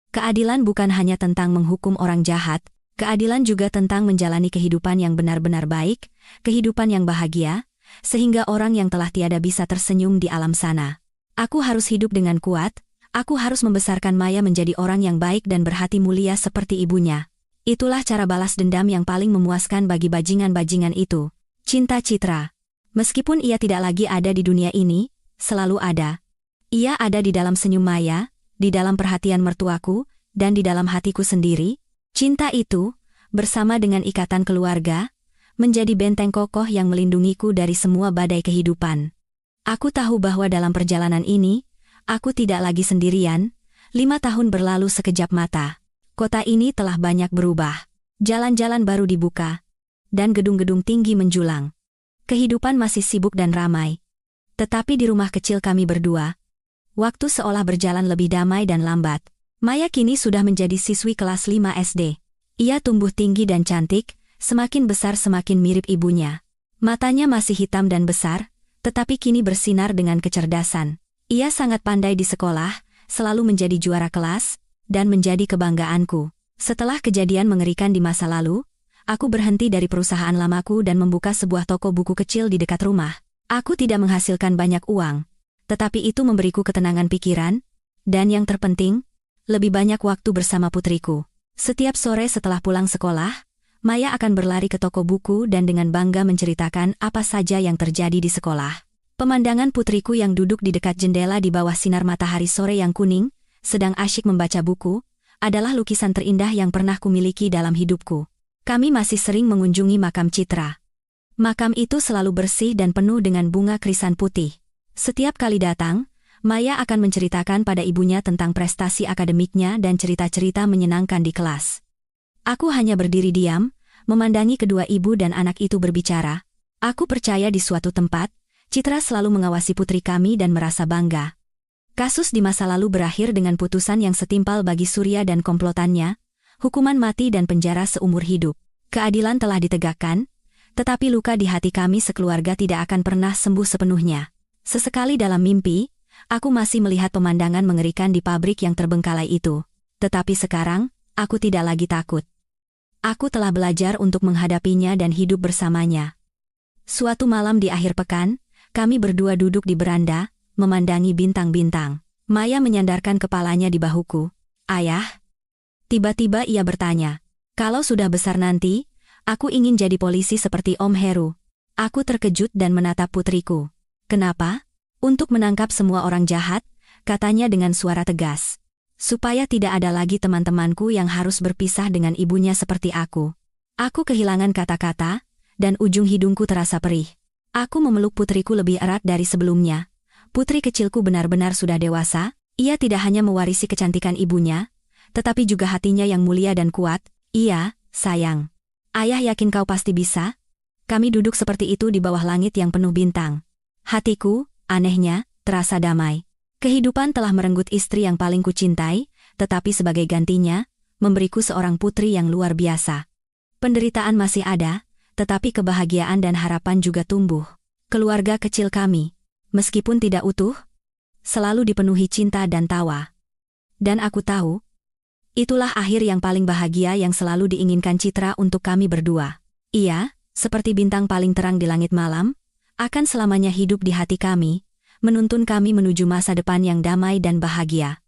Keadilan bukan hanya tentang menghukum orang jahat, keadilan juga tentang menjalani kehidupan yang benar-benar baik, kehidupan yang bahagia, sehingga orang yang telah tiada bisa tersenyum di alam sana. Aku harus hidup dengan kuat, aku harus membesarkan Maya menjadi orang yang baik dan berhati mulia seperti ibunya. Itulah cara balas dendam yang paling memuaskan bagi bajingan-bajingan itu. Cinta Citra. Meskipun ia tidak lagi ada di dunia ini, selalu ada. Ia ada di dalam senyum Maya, di dalam perhatian mertuaku, dan di dalam hatiku sendiri. Cinta itu, bersama dengan ikatan keluarga, menjadi benteng kokoh yang melindungiku dari semua badai kehidupan. Aku tahu bahwa dalam perjalanan ini, aku tidak lagi sendirian. 5 tahun berlalu sekejap mata. Kota ini telah banyak berubah. Jalan-jalan baru dibuka, dan gedung-gedung tinggi menjulang. Kehidupan masih sibuk dan ramai. Tetapi di rumah kecil kami berdua, waktu seolah berjalan lebih damai dan lambat. Maya kini sudah menjadi siswi kelas 5 SD. Ia tumbuh tinggi dan cantik, semakin besar semakin mirip ibunya. Matanya masih hitam dan besar, tetapi kini bersinar dengan kecerdasan. Ia sangat pandai di sekolah, selalu menjadi juara kelas, dan menjadi kebanggaanku. Setelah kejadian mengerikan di masa lalu, aku berhenti dari perusahaan lamaku dan membuka sebuah toko buku kecil di dekat rumah. Aku tidak menghasilkan banyak uang, tetapi itu memberiku ketenangan pikiran, dan yang terpenting, lebih banyak waktu bersama putriku. Setiap sore setelah pulang sekolah, Maya akan berlari ke toko buku dan dengan bangga menceritakan apa saja yang terjadi di sekolah. Pemandangan putriku yang duduk di dekat jendela di bawah sinar matahari sore yang kuning, sedang asyik membaca buku, adalah lukisan terindah yang pernah kumiliki dalam hidupku. Kami masih sering mengunjungi makam Citra. Makam itu selalu bersih dan penuh dengan bunga krisan putih. Setiap kali datang, Maya akan menceritakan pada ibunya tentang prestasi akademiknya dan cerita-cerita menyenangkan di kelas. Aku hanya berdiri diam, memandangi kedua ibu dan anak itu berbicara. Aku percaya di suatu tempat, Citra selalu mengawasi putri kami dan merasa bangga. Kasus di masa lalu berakhir dengan putusan yang setimpal bagi Surya dan komplotannya, hukuman mati dan penjara seumur hidup. Keadilan telah ditegakkan, tetapi luka di hati kami sekeluarga tidak akan pernah sembuh sepenuhnya. Sesekali dalam mimpi, aku masih melihat pemandangan mengerikan di pabrik yang terbengkalai itu. Tetapi sekarang, aku tidak lagi takut. Aku telah belajar untuk menghadapinya dan hidup bersamanya. Suatu malam di akhir pekan, kami berdua duduk di beranda, memandangi bintang-bintang. Maya menyandarkan kepalanya di bahuku. Ayah? Tiba-tiba ia bertanya, kalau sudah besar nanti, aku ingin jadi polisi seperti Om Heru. Aku terkejut dan menatap putriku. Kenapa? Untuk menangkap semua orang jahat, katanya dengan suara tegas. Supaya tidak ada lagi teman-temanku yang harus berpisah dengan ibunya seperti aku. Aku kehilangan kata-kata, dan ujung hidungku terasa perih. Aku memeluk putriku lebih erat dari sebelumnya. Putri kecilku benar-benar sudah dewasa, ia tidak hanya mewarisi kecantikan ibunya, tetapi juga hatinya yang mulia dan kuat. Iya, sayang. Ayah yakin kau pasti bisa? Kami duduk seperti itu di bawah langit yang penuh bintang. Hatiku, anehnya, terasa damai. Kehidupan telah merenggut istri yang paling kucintai, tetapi sebagai gantinya, memberiku seorang putri yang luar biasa. Penderitaan masih ada, tetapi kebahagiaan dan harapan juga tumbuh. Keluarga kecil kami, meskipun tidak utuh, selalu dipenuhi cinta dan tawa. Dan aku tahu, itulah akhir yang paling bahagia yang selalu diinginkan Citra untuk kami berdua. Ia, seperti bintang paling terang di langit malam, akan selamanya hidup di hati kami, menuntun kami menuju masa depan yang damai dan bahagia.